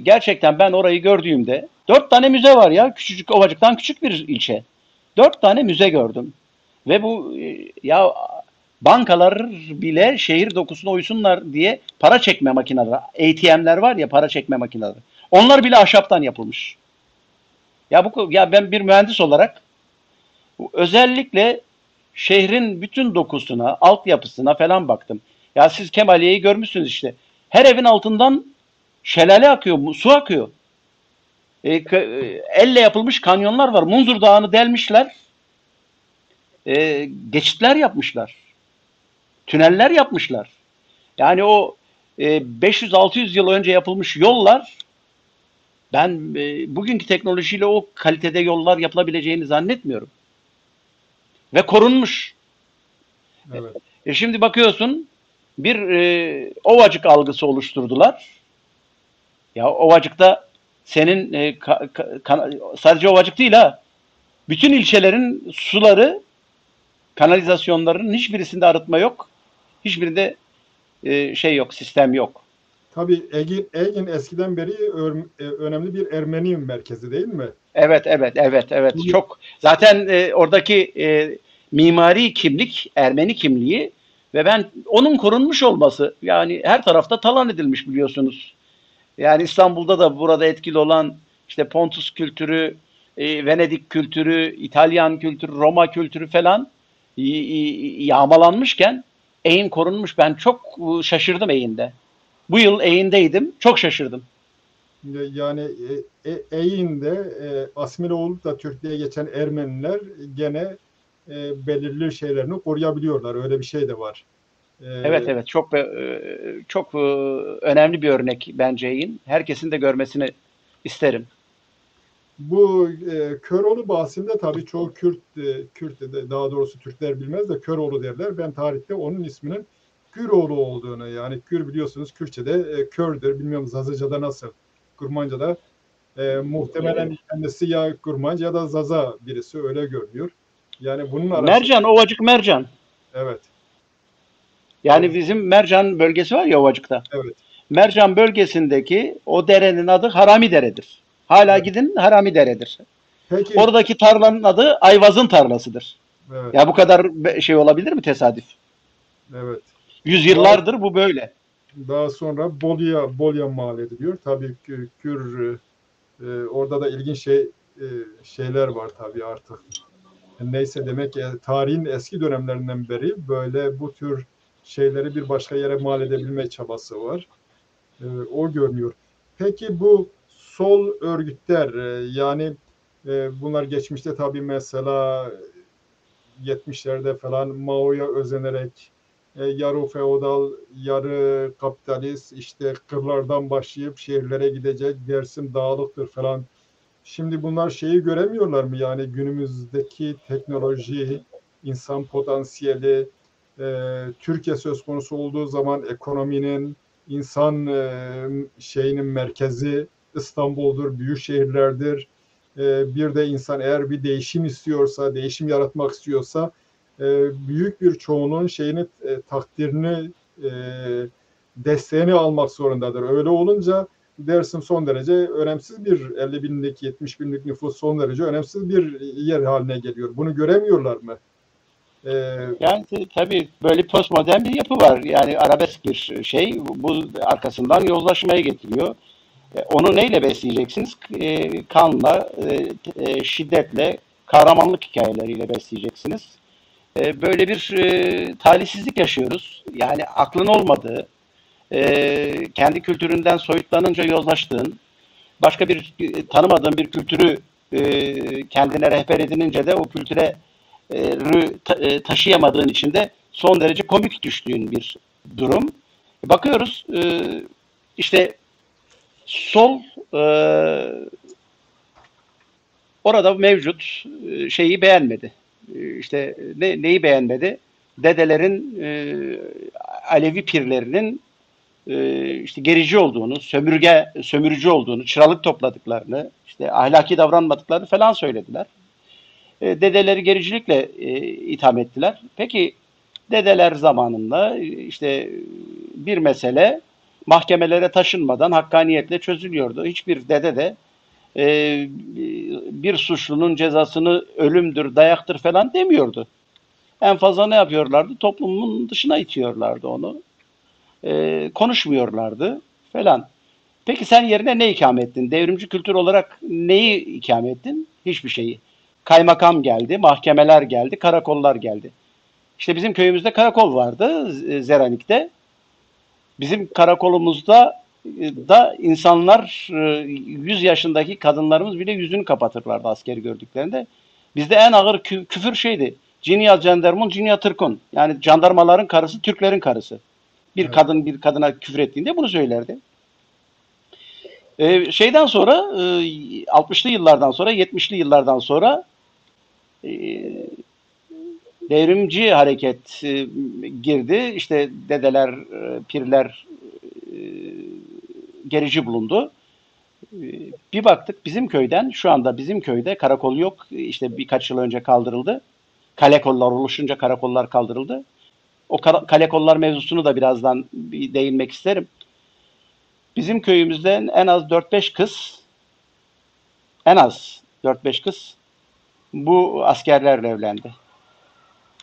gerçekten ben orayı gördüğümde 4 tane müze var ya. Küçücük Ovacık'tan küçük bir ilçe. 4 tane müze gördüm. Ve bu ya bankalar bile şehir dokusuna uysunlar diye para çekme makineleri, ATM'ler var ya para çekme makineleri. Onlar bile ahşaptan yapılmış. Ya ben bir mühendis olarak özellikle şehrin bütün dokusuna, altyapısına falan baktım. Ya siz Kemaliye'yi görmüşsünüz işte. Her evin altından şelale akıyor, su akıyor. Elle yapılmış kanyonlar var. Munzur Dağı'nı delmişler. Geçitler yapmışlar. Tüneller yapmışlar. Yani o 500-600 yıl önce yapılmış yollar, ben bugünkü teknolojiyle o kalitede yollar yapılabileceğini zannetmiyorum. Ve korunmuş. Evet. Şimdi bakıyorsun, bir ovacık algısı oluşturdular. Ya ovacıkta senin sadece ovacık değil ha. Bütün ilçelerin suları, kanalizasyonlarının hiçbirisinde arıtma yok. Hiçbirinde şey yok, sistem yok. Tabii Egin eskiden beri önemli bir Ermeni merkezi değil mi? Evet, evet, evet, evet. Bu- Çok. Zaten oradaki mimari kimlik, Ermeni kimliği ve ben onun korunmuş olması, yani her tarafta talan edilmiş biliyorsunuz. Yani İstanbul'da da burada etkili olan işte Pontus kültürü, Venedik kültürü, İtalyan kültürü, Roma kültürü falan yağmalanmışken Eğin korunmuş. Ben çok şaşırdım Eğin'de. Bu yıl Eğin'deydim. Çok şaşırdım. Yani Egin'de asimile olup da Türkiye'ye geçen Ermeniler gene belirli şeylerini koruyabiliyorlar. Öyle bir şey de var. E, Evet, evet, çok çok önemli bir örnek bence Eğin. Herkesin de görmesini isterim. Bu Köroğlu bahsinde tabii çoğu Kürt de, daha doğrusu Türkler bilmez de Köroğlu derler. Ben tarihte onun isminin Güroğlu olduğunu, yani Kür biliyorsunuz Kürtçe'de kördür. Bilmiyorum Zazıca'da nasıl. Kurmanca'da muhtemelen kendisi ya Kurmanca ya da Zaza birisi, öyle görünüyor. Yani bunun arası, Mercan, Ovacık Mercan. evet, Yani bizim Mercan bölgesi var ya Ovacık'ta. evet, Mercan bölgesindeki o derenin adı Harami Dere'dir. Hala evet. gidin, Harami Dere'dir. Peki, Oradaki tarlanın adı Ayvaz'ın tarlasıdır. evet, Ya bu kadar şey olabilir mi, tesadüf? evet. Daha, Yüzyıllardır bu böyle. daha sonra Bolya mal ediliyor. Tabii Kür orada da ilginç şeyler var tabii artık. Neyse, demek ki tarihin eski dönemlerinden beri böyle bu tür şeyleri bir başka yere mal edebilme çabası var. O görünüyor. Peki bu sol örgütler, yani bunlar geçmişte tabii mesela 70'lerde falan Mao'ya özenerek yarı feodal, yarı kapitalist, işte kırlardan başlayıp şehirlere gidecek, Dersim dağlıktır falan. Şimdi bunlar şeyi göremiyorlar mı? Yani günümüzdeki teknoloji, insan potansiyeli, Türkiye söz konusu olduğu zaman ekonominin, insan şeyinin merkezi İstanbul'dur, büyük şehirlerdir. Bir de insan eğer bir değişim istiyorsa, değişim yaratmak istiyorsa büyük bir çoğunun takdirini, e, desteğini almak zorundadır. Öyle olunca Dersim son derece önemsiz bir 50 binlik, 70 binlik nüfus son derece önemsiz bir yer haline geliyor. Bunu göremiyorlar mı? Ee, Yani tabii böyle postmodern bir yapı var. Yani arabesk bir şey. Bu arkasından yozlaşmayı getiriyor. Onu neyle besleyeceksiniz? Kanla, şiddetle, kahramanlık hikayeleriyle besleyeceksiniz. Böyle bir talihsizlik yaşıyoruz. Yani aklın olmadığı, kendi kültüründen soyutlanınca yozlaştığın, başka bir tanımadığın bir kültürü kendine rehber edinince de o kültüre taşıyamadığın için de son derece komik düştüğün bir durum. Bakıyoruz işte sol orada mevcut şeyi beğenmedi. İşte neyi beğenmedi? Dedelerin Alevi pirlerinin işte gerici olduğunu, sömürücü olduğunu, çıralık topladıklarını, işte ahlaki davranmadıklarını falan söylediler. Dedeleri gericilikle itham ettiler. Peki dedeler zamanında işte bir mesele mahkemelere taşınmadan hakkaniyetle çözülüyordu. Hiçbir dede de e, bir suçlunun cezasını ölümdür, dayaktır falan demiyordu. En fazla ne yapıyorlardı? Toplumun dışına itiyorlardı onu. Konuşmuyorlardı falan. Peki sen yerine ne ikame ettin? Devrimci kültür olarak neyi ikame ettin? Hiçbir şeyi. Kaymakam geldi, mahkemeler geldi, karakollar geldi. İşte bizim köyümüzde karakol vardı, Zeranik'te. Bizim karakolumuzda da insanlar 100 yaşındaki kadınlarımız bile yüzünü kapatırlardı askeri gördüklerinde. Bizde en ağır küfür şeydi. Cinya jandarmun, cinya Türk'ün. Yani jandarmaların karısı, Türklerin karısı. Bir Evet. kadın bir kadına küfür ettiğinde bunu söylerdi. Şeyden sonra 60'lı yıllardan sonra 70'li yıllardan sonra devrimci hareket girdi. İşte dedeler, pirler gerici bulundu. Bir baktık bizim köyden, şu anda bizim köyde karakol yok. İşte birkaç yıl önce kaldırıldı. Kale kollar oluşunca karakollar kaldırıldı. O kale kollar mevzusunu da birazdan bir değinmek isterim. Bizim köyümüzden en az 4-5 kız, en az 4-5 kız bu askerlerle evlendi.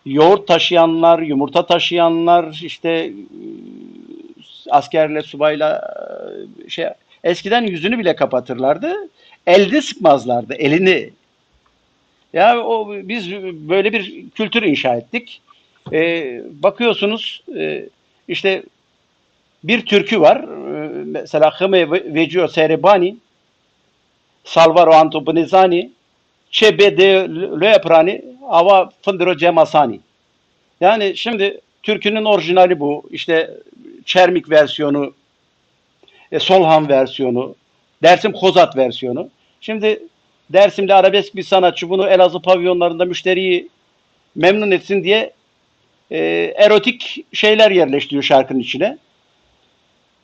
Yoğurt taşıyanlar, yumurta taşıyanlar, işte askerle, subayla eskiden yüzünü bile kapatırlardı. Elde sıkmazlardı, elini. Ya biz böyle bir kültür inşa ettik. Bakıyorsunuz işte bir türkü var. Mesela Hıme Vecio Serebani, Salvaro Antobinizani, Çebe de Leprani, Ava Fındiro Cemasani. Yani şimdi türkünün orijinali bu. İşte Çermik versiyonu, Solhan versiyonu, Dersim Kozat versiyonu. Şimdi Dersim'de arabesk bir sanatçı bunu Elazığ pavyonlarında müşteriyi memnun etsin diye erotik şeyler yerleştiriyor şarkının içine.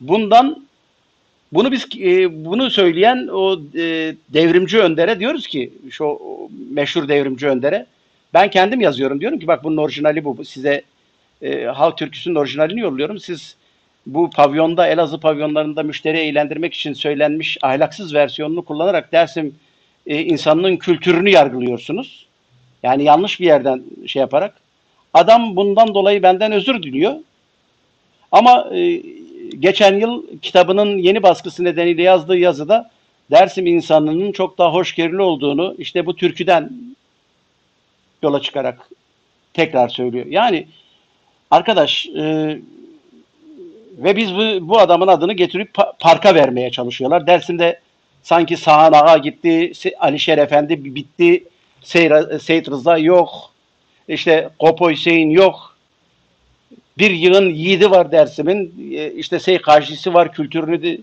Bunu söyleyen o devrimci öndere diyoruz ki şu meşhur devrimci öndere ben kendim yazıyorum diyorum ki bak bunun orijinali bu. Size halk türküsünün orijinalini yolluyorum. Siz bu pavyonda Elazığ pavyonlarında müşteriyi eğlendirmek için söylenmiş ahlaksız versiyonunu kullanarak Dersim insanının kültürünü yargılıyorsunuz. Yani yanlış bir yerden şey yaparak. Adam bundan dolayı benden özür diliyor. Ama geçen yıl kitabının yeni baskısı nedeniyle yazdığı yazıda Dersim insanının çok daha hoşgörülü olduğunu işte bu türküden yola çıkarak tekrar söylüyor. Yani arkadaş ve biz bu adamın adını getirip parka vermeye çalışıyorlar. Dersim'de sanki Sahan Ağa gitti, Alişer Efendi bitti, Seyit Rıza yok, işte Kopo Hüseyin yok. Bir yığın yiğidi var Dersim'in. İşte Seykaşisi var, kültürünü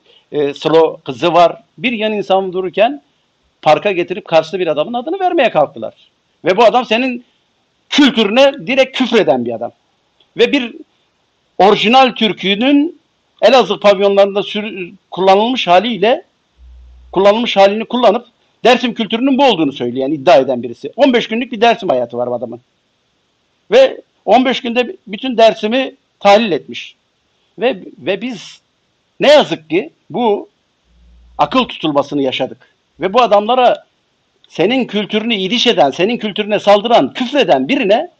Sılo kızı var. Bir yığın insan dururken parka getirip karşısında bir adamın adını vermeye kalktılar. Ve bu adam senin kültürüne direkt küfreden bir adam. Ve bir orijinal türkünün Elazığ pavyonlarında kullanılmış halini kullanıp Dersim kültürünün bu olduğunu söyleyen, iddia eden birisi. 15 günlük bir Dersim hayatı var bu adamın. Ve 15 günde bütün Dersim'i tahlil etmiş. Ve biz ne yazık ki bu akıl tutulmasını yaşadık. Ve bu adamlara senin kültürünü idiş eden, senin kültürüne saldıran, küfreden birine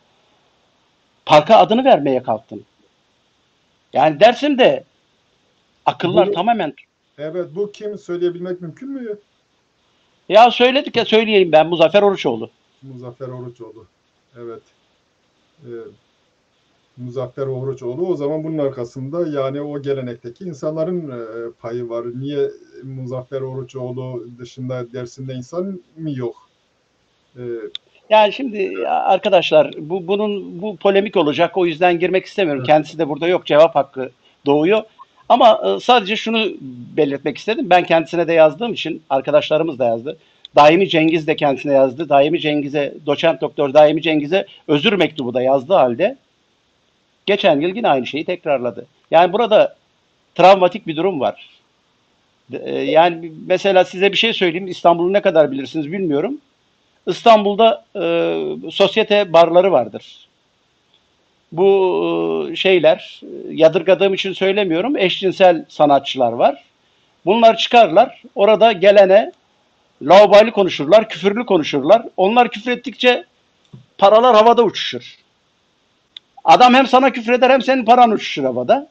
parka adını vermeye kalktın. Yani Dersim'de akıllar tamamen... Evet, bu kim söyleyebilmek mümkün mü? Ya söyledik ya söyleyeyim ben Muzaffer Oruçoğlu. Muzaffer Oruçoğlu. Evet. Muzaffer Oruçoğlu o zaman bunun arkasında yani o gelenekteki insanların payı var. Niye Muzaffer Oruçoğlu dışında Dersim'de insan mı yok? Yani şimdi arkadaşlar bu polemik olacak o yüzden girmek istemiyorum. Evet. Kendisi de burada yok cevap hakkı doğuyor. Ama sadece şunu belirtmek istedim. Ben kendisine de yazdığım için arkadaşlarımız da yazdı. Daimi Cengiz de kendisine yazdı. Daimi Cengiz'e, doçent doktor Daimi Cengiz'e özür mektubu da yazdığı halde geçen yıl yine aynı şeyi tekrarladı. Yani burada travmatik bir durum var. Yani mesela size bir şey söyleyeyim. İstanbul'u ne kadar bilirsiniz bilmiyorum. İstanbul'da sosyete barları vardır. Bu şeyler, yadırgadığım için söylemiyorum, eşcinsel sanatçılar var. Bunlar çıkarlar, orada gelene laubali konuşurlar, küfürlü konuşurlar. Onlar küfür ettikçe paralar havada uçuşur. Adam hem sana küfreder hem senin paran uçuşur havada.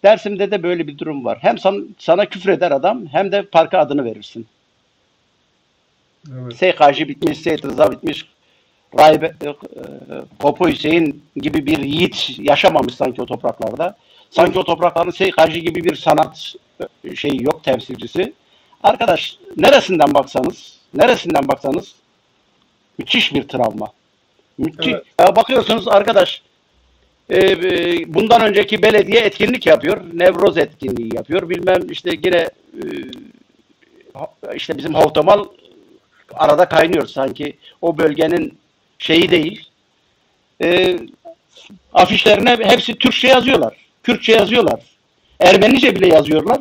Dersim'de de böyle bir durum var. Hem sana küfreder adam hem de parka adını verirsin. Evet. Seykaşı bitmiş, Seyit Rıza bitmiş. Kopo Hüseyin gibi bir yiğit yaşamamış sanki o topraklarda. Sanki o toprakların seyhacı gibi bir sanat şeyi yok, temsilcisi. Arkadaş neresinden baksanız müthiş bir travma. Müthiş. Evet. Ya bakıyorsunuz arkadaş, bundan önceki belediye etkinlik yapıyor. Nevroz etkinliği yapıyor. Bilmem işte yine işte bizim Havtamal arada kaynıyor sanki. O bölgenin şeyi değil. E, Afişlerine hepsi Türkçe yazıyorlar. Kürtçe yazıyorlar. Ermenice bile yazıyorlar.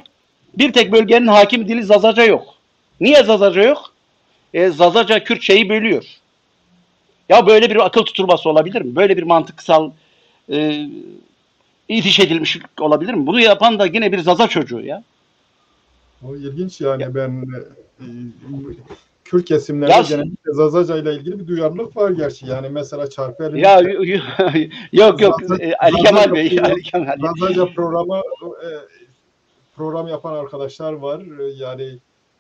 Bir tek bölgenin hakim dili Zazaca yok. Niye Zazaca yok? Zazaca Kürtçeyi bölüyor. Ya böyle bir akıl tutulması olabilir mi? Böyle bir mantıksal e, itiş edilmiş olabilir mi? Bunu yapan da yine bir Zaza çocuğu ya. O ilginç Ya, yani ben e, Kürt ya kesimlerde genellikle Zazaca ile ilgili bir duyarlılık var gerçi. Yani mesela Çarpıer'in Ya yok yok, Zaza, Ali Kemal Zazaca, Bey, Ali Kemal. Zazaca programı program yapan arkadaşlar var. Yani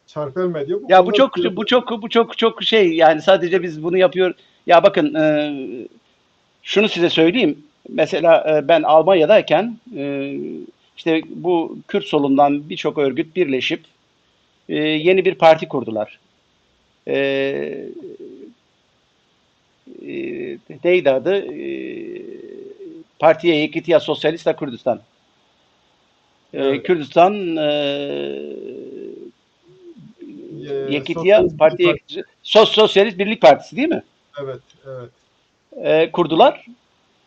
Çarpıer Medya bu Ya bu konuda çok bu çok bu çok çok şey, yani sadece biz bunu yapıyor. Ya bakın, şunu size söyleyeyim. Mesela ben Almanya'dayken işte bu Kürt solundan birçok örgüt birleşip yeni bir parti kurdular. E, Neydi adı? Partiye Yekitiya Sosyalista Kürdistan. evet, Kürdistan Yekitiya Sosyalist Birlik Parti Partisi. Sosyalist Birlik Partisi değil mi? Evet, evet. Kurdular.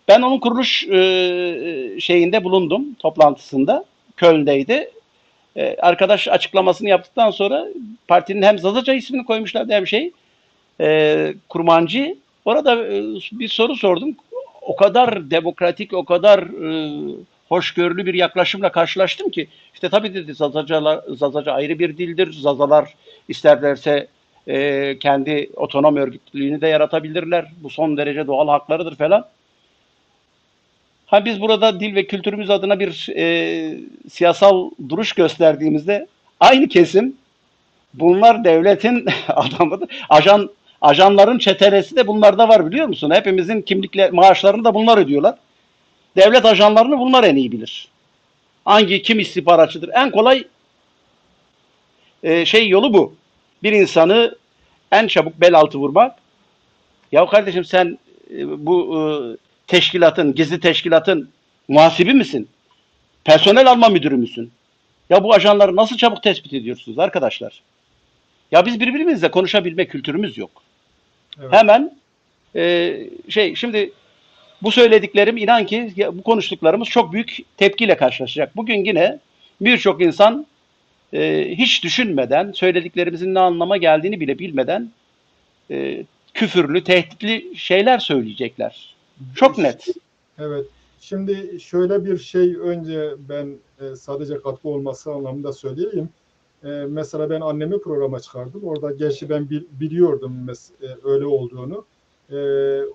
Ben onun kuruluş şeyinde bulundum, toplantısında. Köln'deydi. Arkadaş açıklamasını yaptıktan sonra partinin hem Zazaca ismini koymuşlardı hem kurmancı. Orada bir soru sordum. O kadar demokratik, o kadar hoşgörülü bir yaklaşımla karşılaştım ki. İşte tabii dedi, Zazaca ayrı bir dildir. Zazalar isterlerse kendi otonom örgütlülüğünü de yaratabilirler. Bu son derece doğal haklarıdır falan. Ha, biz burada dil ve kültürümüz adına bir siyasal duruş gösterdiğimizde aynı kesim, bunlar devletin adamıdır. Ajanların çetelesi de bunlarda var, biliyor musun? Hepimizin kimlikle maaşlarını da bunlar ödüyorlar. Devlet ajanlarını bunlar en iyi bilir. Kim istihbaratçıdır? En kolay yolu bu. Bir insanı en çabuk bel altı vurmak. Ya kardeşim, sen bu gizli teşkilatın muhasibi misin? Personel alma müdürü müsün? Ya bu ajanları nasıl çabuk tespit ediyorsunuz arkadaşlar? Ya biz birbirimizle konuşabilme kültürümüz yok. Evet. Hemen şimdi bu söylediklerim, inan ki bu konuştuklarımız çok büyük tepkiyle karşılaşacak. Bugün yine birçok insan hiç düşünmeden, söylediklerimizin ne anlama geldiğini bile bilmeden küfürlü, tehditli şeyler söyleyecekler. Çok net. Evet. Şimdi şöyle bir şey önce ben sadece katkı olması anlamında söyleyeyim. Mesela ben annemi programa çıkardım. Orada gerçi ben biliyordum öyle olduğunu.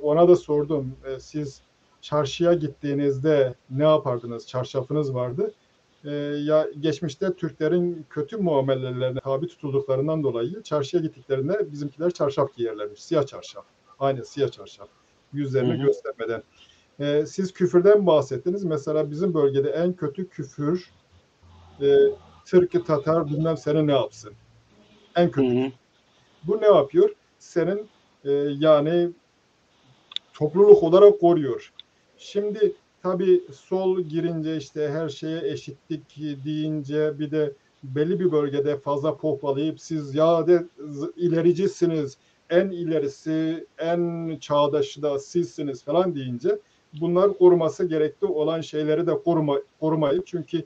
Ona da sordum. Siz çarşıya gittiğinizde ne yapardınız? Çarşafınız vardı. Ya geçmişte Türklerin kötü muamelelerine tabi tutulduklarından dolayı çarşıya gittiklerinde bizimkiler çarşaf giyerlermiş. Siyah çarşaf. Aynen siyah çarşaf. Hı Yüzlerini hı. göstermeden. Siz küfürden bahsettiniz. Mesela bizim bölgede en kötü küfür e, Türk'ü Tatar bilmem seni ne yapsın. En Hı kötü hı. küfür. Bu ne yapıyor? Senin yani topluluk olarak koruyor. Şimdi tabii sol girince işte her şeye eşitlik deyince bir de belli bir bölgede fazla pohpohlayıp siz ya de ilericisiniz, en ilerisi, en çağdaşı da sizsiniz falan deyince bunlar koruması gerekli olan şeyleri de korumayıp çünkü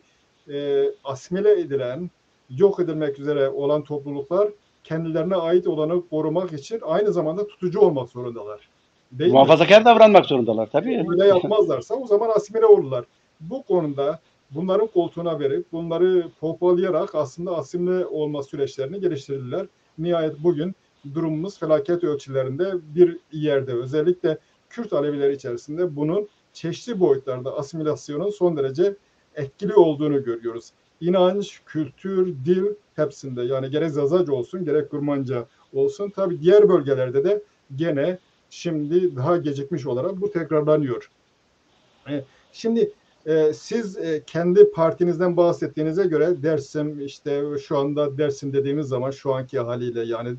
asimile edilen, yok edilmek üzere olan topluluklar kendilerine ait olanı korumak için aynı zamanda tutucu olmak zorundalar. Değil mi? Muhafazakar davranmak zorundalar tabii. Öyle yapmazlarsa o zaman asimile olurlar. Bu konuda bunların koltuğuna verip bunları pohpohlayarak aslında asimile olma süreçlerini geliştirdiler. Nihayet bugün durumumuz felaket ölçülerinde bir yerde özellikle Kürt Alevileri içerisinde bunun çeşitli boyutlarda asimilasyonun son derece etkili olduğunu görüyoruz. İnanç, kültür, dil hepsinde yani gerek Zazaca olsun gerek Kurmanca olsun. Tabii diğer bölgelerde de gene şimdi daha gecikmiş olarak bu tekrarlanıyor. Şimdi Siz kendi partinizden bahsettiğinize göre Dersim, işte şu anda Dersim dediğimiz zaman şu anki haliyle yani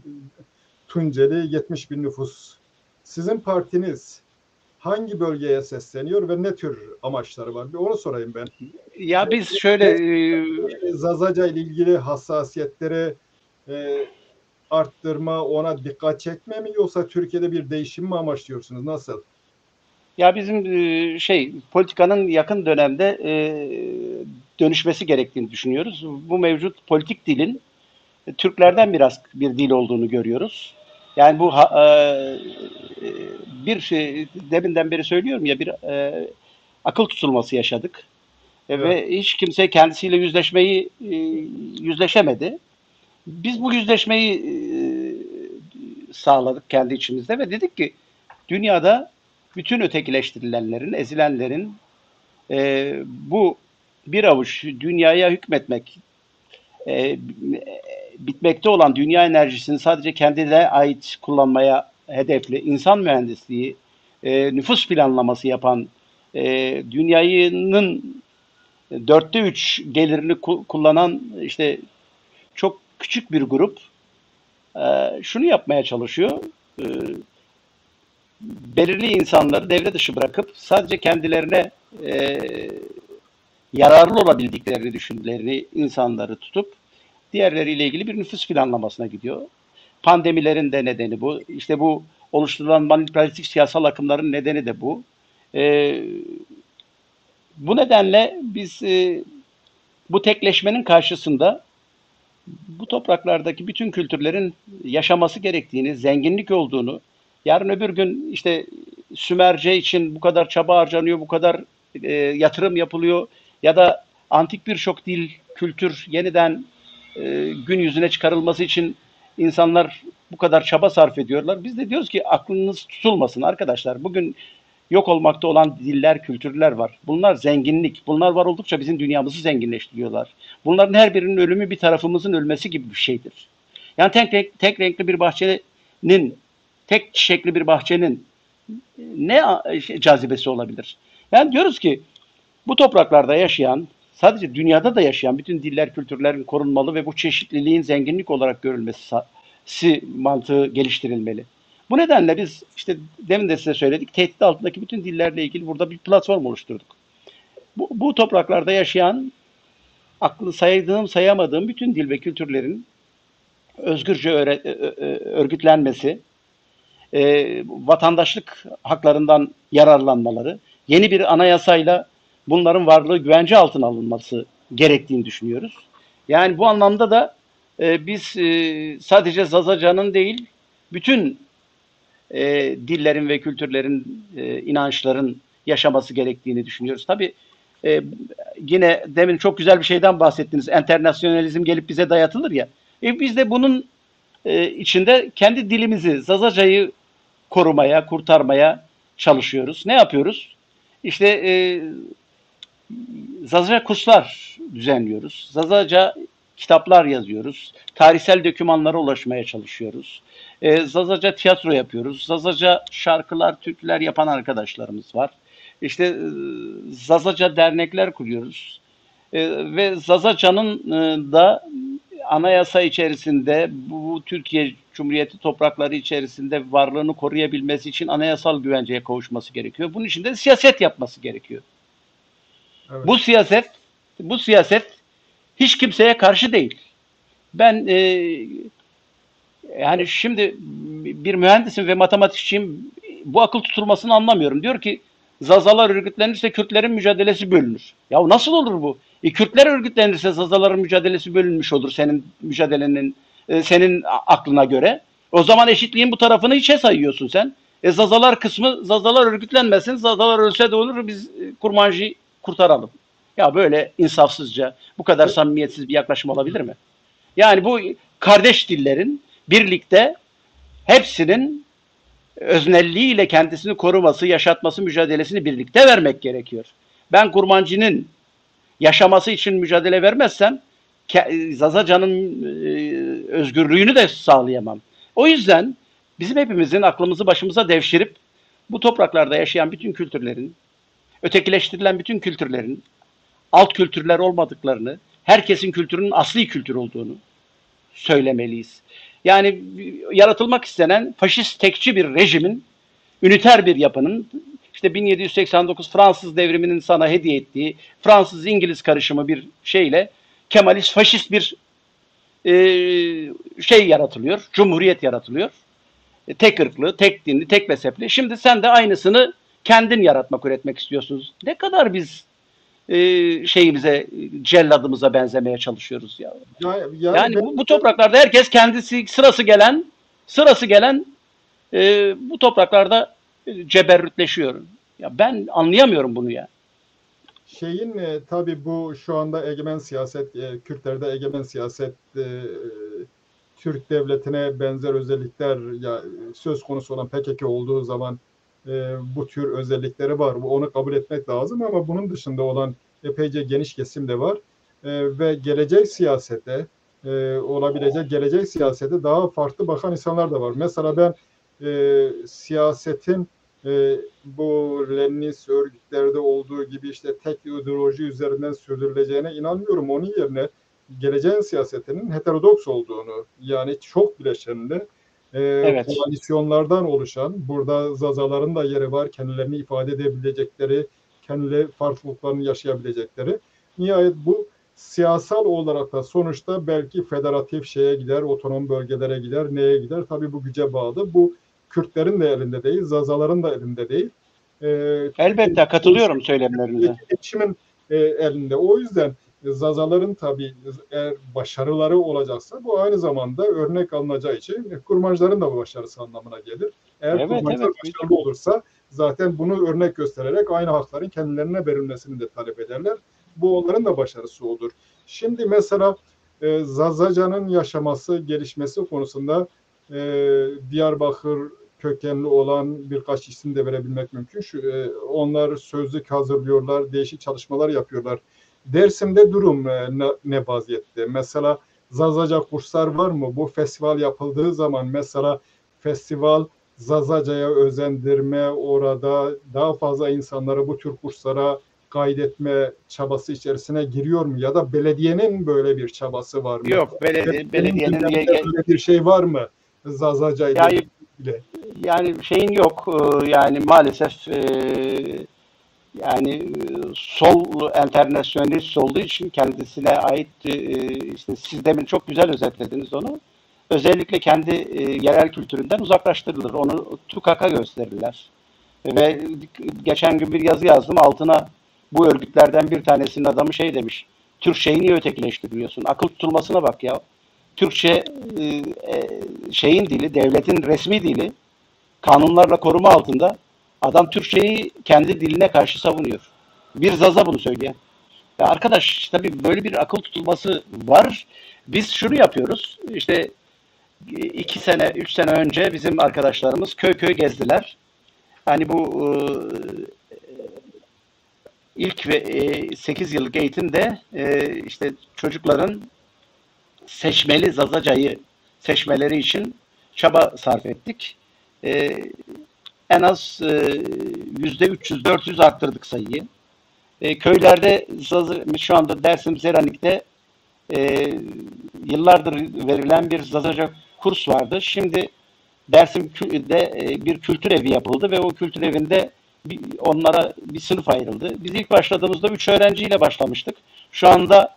Tunceli 70 bin nüfus. Sizin partiniz hangi bölgeye sesleniyor ve ne tür amaçları var? Bir onu sorayım ben. Ya biz şöyle Zazaca ile ilgili hassasiyetleri e, arttırma, ona dikkat çekme mi, yoksa Türkiye'de bir değişim mi amaçlıyorsunuz? Nasıl? ya bizim politikanın yakın dönemde dönüşmesi gerektiğini düşünüyoruz. Bu mevcut politik dilin Türklerden biraz bir dil olduğunu görüyoruz. Yani bu bir şey, deminden beri söylüyorum ya, bir akıl tutulması yaşadık. Evet. Ve hiç kimse kendisiyle yüzleşemedi. Biz bu yüzleşmeyi sağladık kendi içimizde ve dedik ki dünyada bütün ötekileştirilenlerin, ezilenlerin bu bir avuç dünyaya hükmetmek, e, bitmekte olan dünya enerjisini sadece kendine ait kullanmaya hedefli insan mühendisliği, nüfus planlaması yapan, dünyanın dörtte üç gelirini kullanan işte çok küçük bir grup şunu yapmaya çalışıyor. E, Belirli insanları devre dışı bırakıp sadece kendilerine yararlı olabildiklerini düşündükleri insanları tutup diğerleriyle ilgili bir nüfus planlamasına gidiyor. Pandemilerin de nedeni bu. İşte bu oluşturulan manipülatif siyasal akımların nedeni de bu. Ee, Bu nedenle biz bu tekleşmenin karşısında bu topraklardaki bütün kültürlerin yaşaması gerektiğini, zenginlik olduğunu, yarın öbür gün işte Sümerce için bu kadar çaba harcanıyor, bu kadar yatırım yapılıyor ya da antik birçok dil, kültür yeniden gün yüzüne çıkarılması için insanlar bu kadar çaba sarf ediyorlar. Biz de diyoruz ki aklınız tutulmasın arkadaşlar. Bugün yok olmakta olan diller, kültürler var. Bunlar zenginlik. Bunlar var oldukça bizim dünyamızı zenginleştiriyorlar. Bunların her birinin ölümü bir tarafımızın ölmesi gibi bir şeydir. Yani tek renkli bir bahçenin, tek çiçekli bir bahçenin ne cazibesi olabilir? Yani diyoruz ki bu topraklarda yaşayan, sadece dünyada da yaşayan bütün diller, kültürlerin korunmalı ve bu çeşitliliğin zenginlik olarak görülmesi mantığı geliştirilmeli. Bu nedenle biz işte demin de size söyledik, tehdit altındaki bütün dillerle ilgili burada bir platform oluşturduk. Bu topraklarda yaşayan, aklı saydığım sayamadığım bütün dil ve kültürlerin özgürce örgütlenmesi, vatandaşlık haklarından yararlanmaları, yeni bir anayasayla bunların varlığı güvence altına alınması gerektiğini düşünüyoruz. Yani bu anlamda da biz sadece Zazaca'nın değil, bütün dillerin ve kültürlerin, inançların yaşaması gerektiğini düşünüyoruz. Tabii yine demin çok güzel bir şeyden bahsettiniz. Enternasyonalizm gelip bize dayatılır ya. Biz de bunun içinde kendi dilimizi, Zazaca'yı korumaya, kurtarmaya çalışıyoruz. Ne yapıyoruz? İşte Zazaca kurslar düzenliyoruz. Zazaca kitaplar yazıyoruz. Tarihsel dokümanlara ulaşmaya çalışıyoruz. Zazaca tiyatro yapıyoruz. Zazaca şarkılar, türküler yapan arkadaşlarımız var. İşte Zazaca dernekler kuruyoruz. Ve Zazaca'nın da anayasa içerisinde bu Türkiye Cumhuriyeti toprakları içerisinde varlığını koruyabilmesi için anayasal güvenceye kavuşması gerekiyor. Bunun için de siyaset yapması gerekiyor. Evet. Bu siyaset hiç kimseye karşı değil. Ben yani şimdi bir mühendisim ve matematikçiyim. Bu akıl tutulmasını anlamıyorum. Diyor ki Zazalar örgütlenirse Kürtlerin mücadelesi bölünür. Ya nasıl olur bu? Kürtler örgütlenirse Zazaların mücadelesi bölünmüş olur senin mücadelenin, senin aklına göre. O zaman eşitliğin bu tarafını hiçe sayıyorsun sen. Zazalar kısmı, Zazalar örgütlenmesin, Zazalar ölse de olur, biz Kurmancı'yı kurtaralım. Ya böyle insafsızca, bu kadar samimiyetsiz bir yaklaşım olabilir mi? Yani bu kardeş dillerin birlikte hepsinin öznelliğiyle kendisini koruması, yaşatması mücadelesini birlikte vermek gerekiyor. Ben Kurmancı'nın yaşaması için mücadele vermezsem Zazaca'nın özgürlüğünü de sağlayamam. O yüzden bizim hepimizin aklımızı başımıza devşirip bu topraklarda yaşayan bütün kültürlerin ötekileştirilen bütün kültürlerin alt kültürler olmadıklarını, herkesin kültürünün asli kültür olduğunu söylemeliyiz. Yani yaratılmak istenen faşist tekçi bir rejimin, üniter bir yapının, işte 1789 Fransız devriminin sana hediye ettiği Fransız-İngiliz karışımı bir şeyle Kemalist faşist bir şey yaratılıyor, cumhuriyet yaratılıyor. Tek ırklı, tek dinli, tek mezhepli. Şimdi sen de aynısını kendin yaratmak, üretmek istiyorsunuz. Ne kadar biz şeyimize, celladımıza benzemeye çalışıyoruz ya. Yani Yani ben bu topraklarda herkes kendisi sırası gelen bu topraklarda ceberrütleşiyor. Ya ben anlayamıyorum bunu ya. tabii bu şu anda egemen siyaset, Kürtlerde egemen siyaset, Türk devletine benzer özellikler ya söz konusu olan PKK olduğu zaman bu tür özellikleri var. Onu kabul etmek lazım ama bunun dışında olan epeyce geniş kesim de var. Ve gelecek siyasete daha farklı bakan insanlar da var. Mesela ben siyasetin bu Leninist örgütlerde olduğu gibi işte tek ideoloji üzerinden sürdürüleceğine inanmıyorum. Onun yerine geleceğin siyasetinin heterodoks olduğunu, yani çok bileşenli Evet. koalisyonlardan oluşan, burada Zazaların da yeri var, kendilerini ifade edebilecekleri, kendileri farklılıklarını yaşayabilecekleri. Nihayet bu siyasal olarak da sonuçta belki federatif şeye gider, otonom bölgelere gider, neye gider? Tabii bu güce bağlı. Bu Kürtlerin de elinde değil, Zazaların da elinde değil. Elbette katılıyorum söylemlerinize. Türkiye'nin elinde. O yüzden Zazaların tabii eğer başarıları olacaksa bu aynı zamanda örnek alınacağı için kurmacıların da başarısı anlamına gelir. Eğer Evet, kurmacılar evet. başarılı olursa zaten bunu örnek göstererek aynı hakların kendilerine verilmesini de talep ederler. Bu onların da başarısı olur. Şimdi mesela Zazaca'nın yaşaması, gelişmesi konusunda Diyarbakır kökenli olan birkaç isim de verebilmek mümkün. Onlar sözlük hazırlıyorlar, değişik çalışmalar yapıyorlar. Dersim'de durum ne vaziyette? Mesela Zazaca kurslar var mı? Bu festival yapıldığı zaman mesela festival Zazaca'ya özendirme, orada daha fazla insanları bu tür kurslara kaydetme çabası içerisine giriyor mu? Ya da belediyenin böyle bir çabası var mı? Yok, belediyenin Böyle bir şey var mı? Zazaca ile yani ilgili. şeyin yok. Yani maalesef yani sol enternasyonalist olduğu için kendisine ait işte siz demin çok güzel özetlediniz onu. Özellikle kendi yerel kültüründen uzaklaştırılır. Onu tukaka gösterirler. Ve geçen gün bir yazı yazdım. Altına bu örgütlerden bir tanesinin adamı şey demiş. Türkçeyi niye ötekileştiriyorsun? Akıl tutulmasına bak ya. Türkçe şeyin dili, devletin resmi dili, kanunlarla koruma altında. Adam Türkçeyi kendi diline karşı savunuyor. Bir Zaza bunu söyleyen. Ya arkadaş tabii böyle bir akıl tutulması var. Biz şunu yapıyoruz. İşte 2 sene, 3 sene önce bizim arkadaşlarımız köy köy gezdiler. Hani bu ilk ve 8 yıllık eğitimde işte çocukların seçmeli Zazacayı seçmeleri için çaba sarf ettik. E, En az %300-400 arttırdık sayıyı. Köylerde şu anda Dersim Seranik'te yıllardır verilen bir Zazaca kurs vardı. Şimdi Dersim'de bir kültür evi yapıldı ve o kültür evinde onlara bir sınıf ayrıldı. Biz ilk başladığımızda 3 öğrenciyle başlamıştık. Şu anda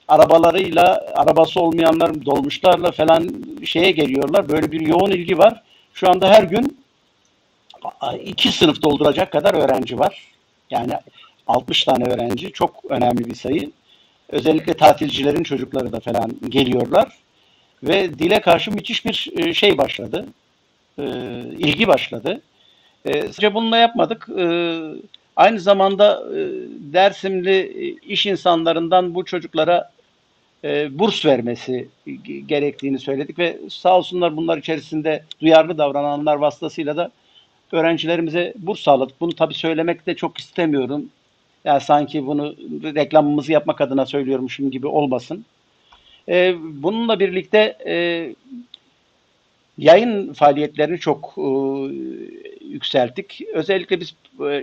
arabalarıyla, arabası olmayanlar dolmuşlarla falan şeye geliyorlar. Böyle bir yoğun ilgi var. Şu anda her gün 2 sınıf dolduracak kadar öğrenci var. Yani 60 tane öğrenci çok önemli bir sayı. Özellikle tatilcilerin çocukları da falan geliyorlar. Ve dile karşı müthiş bir şey başladı. İlgi başladı. Sadece bununla yapmadık. Aynı zamanda Dersimli iş insanlarından bu çocuklara burs vermesi gerektiğini söyledik ve sağ olsunlar bunlar içerisinde duyarlı davrananlar vasıtasıyla da öğrencilerimize burs sağladık. Bunu tabii söylemek de çok istemiyorum. Yani sanki bunu reklamımızı yapmak adına söylüyormuşum gibi olmasın. Bununla birlikte yayın faaliyetlerini çok yükselttik. Özellikle biz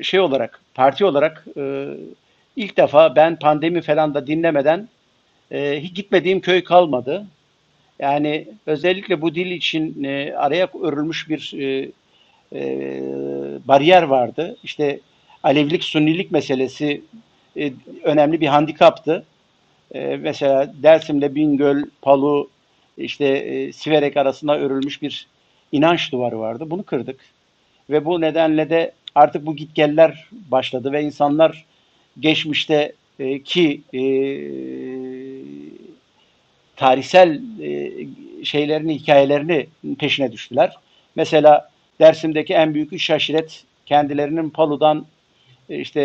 şey olarak, parti olarak ilk defa ben pandemi falan da dinlemeden hiç gitmediğim köy kalmadı. Yani özellikle bu dil için araya örülmüş bir e, bariyer vardı. İşte Alevilik, Sünnilik meselesi e, önemli bir handikaptı. Mesela Dersim'le Bingöl, Palu, işte Siverek arasında örülmüş bir inanç duvarı vardı. Bunu kırdık. Ve bu nedenle de artık bu gitgeller başladı ve insanlar geçmişte ki tarihsel şeylerini, hikayelerini peşine düştüler. Mesela Dersim'deki en büyük üç aşiret kendilerinin Palu'dan işte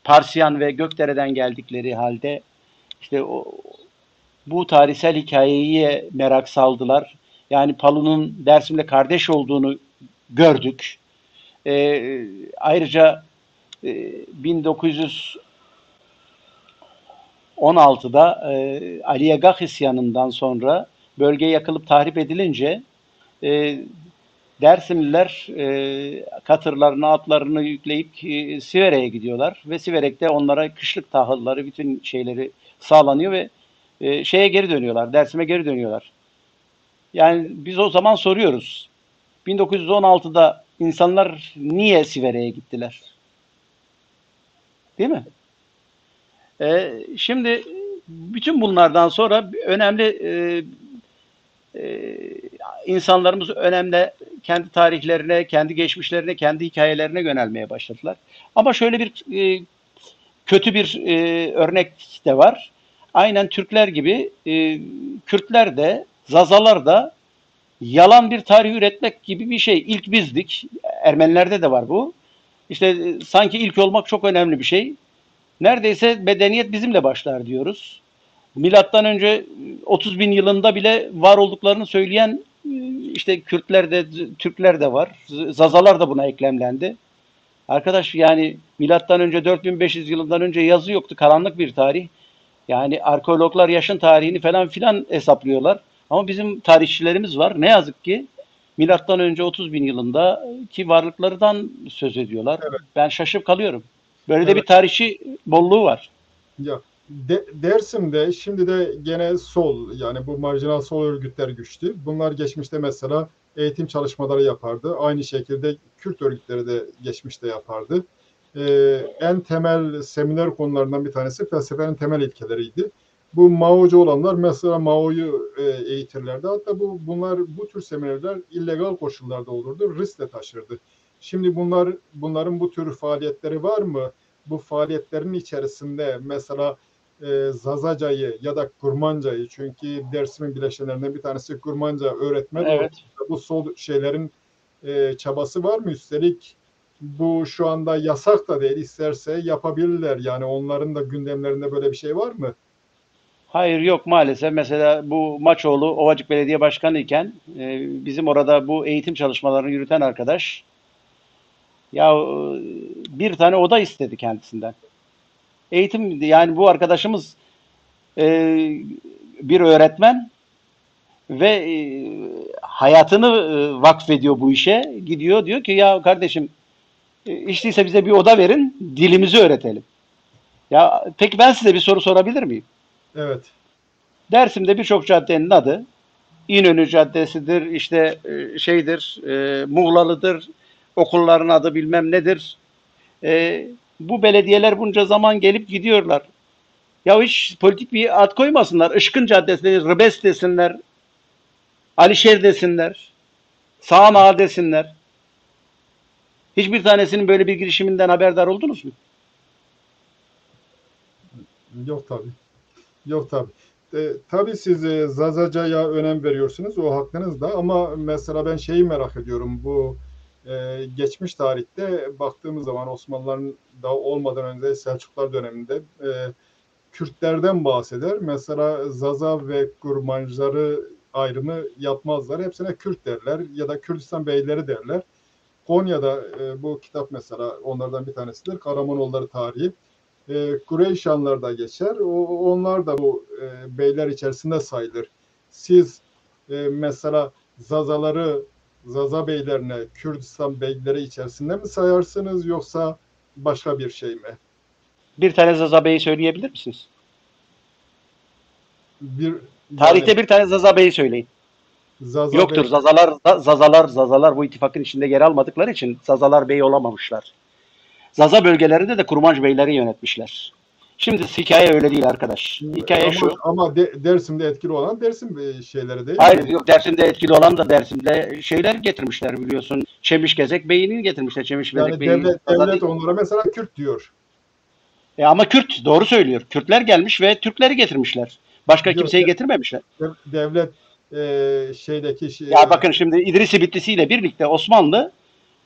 Parsiyan ve Gökdere'den geldikleri halde işte bu tarihsel hikayeye merak saldılar. Yani Palu'nun Dersim'le kardeş olduğunu gördük. Ayrıca 1916'da Ali Agah isyanından sonra bölge yakılıp tahrip edilince e, Dersimliler katırlarını, atlarını yükleyip Siverek'e gidiyorlar ve Siverek'te onlara kışlık tahılları, bütün şeyleri sağlanıyor ve şeye geri dönüyorlar, Dersim'e geri dönüyorlar. Yani biz o zaman soruyoruz. 1916'da insanlar niye Siverek'e gittiler? Değil mi? Şimdi bütün bunlardan sonra önemli e, insanlarımız önemli kendi tarihlerine, kendi geçmişlerine, kendi hikayelerine yönelmeye başladılar. Ama şöyle bir kötü bir örnek de var. Aynen Türkler gibi Kürtler de, Zazalar da yalan bir tarih üretmek gibi bir şey. İlk bizdik. Ermenilerde de var bu. İşte sanki ilk olmak çok önemli bir şey. Neredeyse medeniyet bizimle başlar diyoruz. Milattan önce 30 bin yılında bile var olduklarını söyleyen işte Kürtler de Türkler de var. Zazalar da buna eklemlendi. Arkadaş yani milattan önce 4500 yılından önce yazı yoktu. Karanlık bir tarih. Yani arkeologlar yaşın tarihini falan filan hesaplıyorlar. Ama bizim tarihçilerimiz var. Ne yazık ki milattan önce 30 bin yılında ki varlıklardan söz ediyorlar. Evet, Ben şaşıp kalıyorum. Böyle de evet. bir tarihçi bolluğu var. Ya Dersim'de şimdi de gene sol, yani bu marjinal sol örgütler güçlü. Bunlar geçmişte mesela eğitim çalışmaları yapardı. Aynı şekilde Kürt örgütleri de geçmişte yapardı. En temel seminer konularından bir tanesi felsefenin temel ilkeleriydi. Bu Mao'cu olanlar mesela Mao'yu eğitirlerdi. Hatta bu tür seminerler illegal koşullarda olurdu, risk de taşırdı. Şimdi bunların bu tür faaliyetleri var mı? Bu faaliyetlerin içerisinde mesela Zazaca'yı ya da Kurmanca'yı, çünkü Dersim'in bileşenlerinden bir tanesi Kurmanca öğretme de Evet. bu sol şeylerin çabası var mı? Üstelik bu şu anda yasak da değil, isterse yapabilirler. Yani onların da gündemlerinde böyle bir şey var mı? Hayır yok maalesef. Mesela bu Maçoğlu Ovacık Belediye Başkanı iken bizim orada bu eğitim çalışmalarını yürüten arkadaş ya bir tane oda istedi kendisinden. Eğitim yani bu arkadaşımız e, bir öğretmen ve hayatını vakfediyor bu işe. Gidiyor diyor ki ya kardeşim hiç değilse bize bir oda verin dilimizi öğretelim. Ya peki ben size bir soru sorabilir miyim? Evet. Dersim'de birçok caddenin adı İnönü Caddesi'dir, işte şeydir, Muğlalı'dır, okulların adı bilmem nedir. Bu belediyeler bunca zaman gelip gidiyorlar. Ya hiç politik bir ad koymasınlar. Işkın Caddesi, Rıbes desinler, Alişer desinler, Sağan Ağa desinler. Hiçbir tanesinin böyle bir girişiminden haberdar oldunuz mu? Yok tabii. Yok tabii. Tabii siz Zazaca'ya önem veriyorsunuz. O hakkınız da. Ama mesela ben şeyi merak ediyorum. Bu geçmiş tarihte baktığımız zaman Osmanlıların da olmadan önce Selçuklar döneminde Kürtlerden bahseder. Mesela Zaza ve Kurmancıları ayrımı yapmazlar. Hepsine Kürt derler ya da Kürdistan beyleri derler. Konya'da bu kitap mesela onlardan bir tanesidir. Karamanoğulları tarihi. Kureyşanlar da geçer. Onlar da bu beyler içerisinde sayılır. Siz mesela Zazaları Zaza beylerine Kürdistan beyleri içerisinde mi sayarsınız yoksa başka bir şey mi? Bir tane Zaza Bey'i söyleyebilir misiniz? Bir yani Tarihte bir tane Zaza Bey'i söyleyin. Zaza Yoktur. bey Zazalar bu ittifakın içinde yer almadıkları için Zazalar Bey olamamışlar. Zaza bölgelerinde de Kurmanj Beyleri yönetmişler. Şimdi hikaye öyle değil arkadaş. Hikaye ama şu. Dersim'de etkili olan Dersim şeyleri değil Hayır, mi? yok, Dersim'de etkili olan da Dersim'de şeyler getirmişler biliyorsun. Çemişgezek Bey'ini getirmişler. Çemişgezek Yani Bey'i Zaza devlet değil. onlara mesela Kürt diyor. Ama Kürt doğru söylüyor. Kürtler gelmiş ve Türkleri getirmişler. Başka Diyor kimseyi getirmemişler. devlet şeydeki Ya bakın şimdi İdrisi Bitlisi ile birlikte Osmanlı diyor,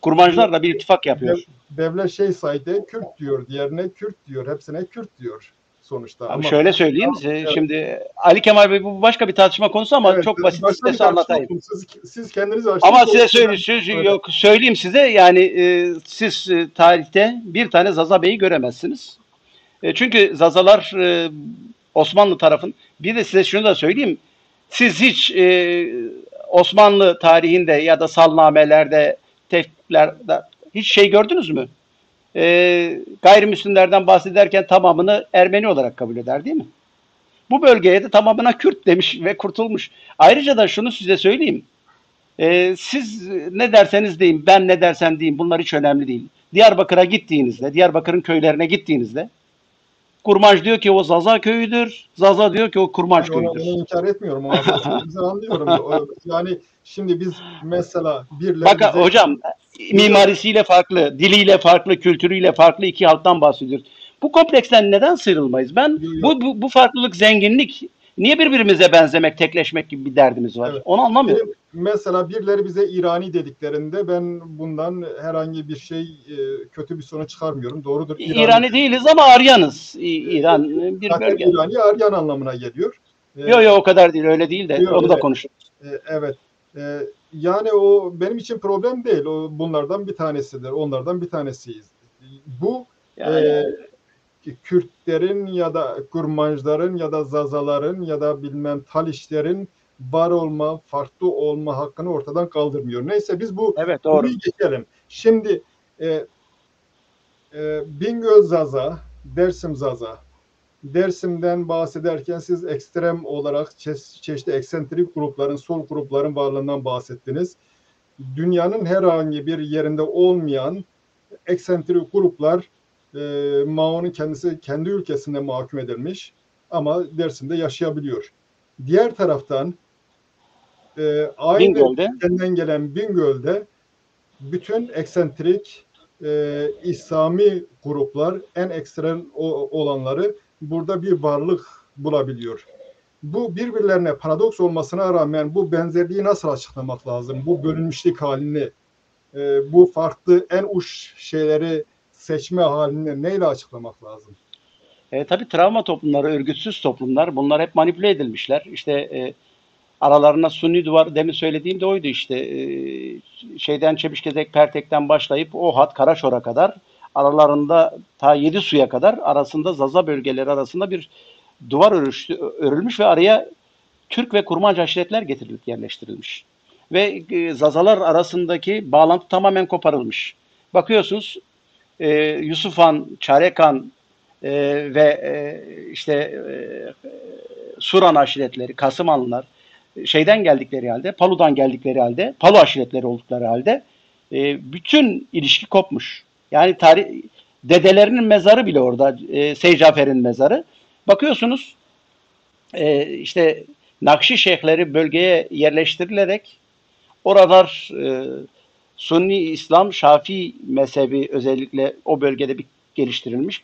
kurmancılarla bir ittifak yapıyor. devlet şey saydı Kürt diyor, diğerine Kürt diyor, hepsine Kürt diyor sonuçta. Abi Ama şöyle söyleyeyim size, evet, şimdi Ali Kemal Bey bu başka bir tartışma konusu ama evet çok basit başka bir size tartışma anlatayım. konusu. Siz kendiniz açtınız. Ama size yok söyleyeyim size yani siz tarihte bir tane Zaza Bey'i göremezsiniz. Çünkü Zazalar Osmanlı tarafın bir de size şunu da söyleyeyim. Siz hiç Osmanlı tarihinde ya da salnamelerde, tefkiklerde hiç şey gördünüz mü? Gayrimüslimlerden bahsederken tamamını Ermeni olarak kabul eder değil mi? Bu bölgeye de tamamına Kürt demiş ve kurtulmuş. Ayrıca da şunu size söyleyeyim. Siz ne derseniz deyin, ben ne dersem diyeyim bunlar hiç önemli değil. Diyarbakır'a gittiğinizde, Diyarbakır'ın köylerine gittiğinizde Kurmancı diyor ki o Zaza köyüdür, Zaza diyor ki o Kurmancı Ben onu köyüdür. inkar etmiyorum. Ona bahsettiğinizi anlıyorum. Yani şimdi biz mesela birileri Bak bize hocam yok, mimarisiyle farklı, diliyle farklı, kültürüyle farklı iki halktan bahsediyoruz. Bu kompleksten neden sıyrılmayız? Ben yok. bu farklılık zenginlik. Niye birbirimize benzemek, tekleşmek gibi bir derdimiz var? Evet. Onu anlamıyorum. Mesela birileri bize İrani dediklerinde ben bundan herhangi bir şey kötü bir sonuç çıkarmıyorum. Doğrudur. İrani İran'ı değiliz ama Aryanız. İran bir zaten bölge. İrani Aryan anlamına geliyor. Yok yok o kadar değil öyle değil de Diyor, onu da konuşuruz. evet. Yani o benim için problem değil. O bunlardan bir tanesidir. Onlardan bir tanesiyiz. Bu e, Yani Kürtlerin ya da Kurmanjların ya da Zazaların ya da bilmem Talişlerin var olma, farklı olma hakkını ortadan kaldırmıyor. Neyse biz bu evet konuyu doğru. geçelim. Şimdi e, Bingöl Zaza, Dersim Zaza. Dersim'den bahsederken siz ekstrem olarak çeşitli eksentrik grupların, sol grupların varlığından bahsettiniz. Dünyanın herhangi bir yerinde olmayan eksentrik gruplar Mao'nun kendisi kendi ülkesinde mahkum edilmiş ama Dersim'de yaşayabiliyor. Diğer taraftan aynı Bingöl'de kökenden gelen Bingöl'de bütün eksentrik İslami gruplar en ekstrem olanları burada bir varlık bulabiliyor. Bu birbirlerine paradoks olmasına rağmen bu benzerliği nasıl açıklamak lazım? Bu bölünmüşlük halini, bu farklı en uç şeyleri seçme halini neyle açıklamak lazım? tabii travma toplumları, örgütsüz toplumlar bunlar hep manipüle edilmişler. İşte aralarına Sunni duvar demin söylediğim de oydu işte. Şeyden Çebişgezek Pertek'ten başlayıp Ohad Karaşor'a kadar aralarında ta Yedi Su'ya kadar arasında Zaza bölgeleri arasında bir duvar örülmüş ve araya Türk ve Kurmanca aşiretler getirilip yerleştirilmiş. Ve Zazalar arasındaki bağlantı tamamen koparılmış. Bakıyorsunuz Yusuf Han, Çarek Han ve işte Suran aşiretleri, Kasımanlılar şeyden geldikleri halde, Palu'dan geldikleri halde, Palu aşiretleri oldukları halde bütün ilişki kopmuş. Yani dedelerinin mezarı bile orada, Seyit Cafer'in mezarı. Bakıyorsunuz işte Nakşi şeyhleri bölgeye yerleştirilerek oralar Sunni İslam Şafii mezhebi özellikle o bölgede bir geliştirilmiş.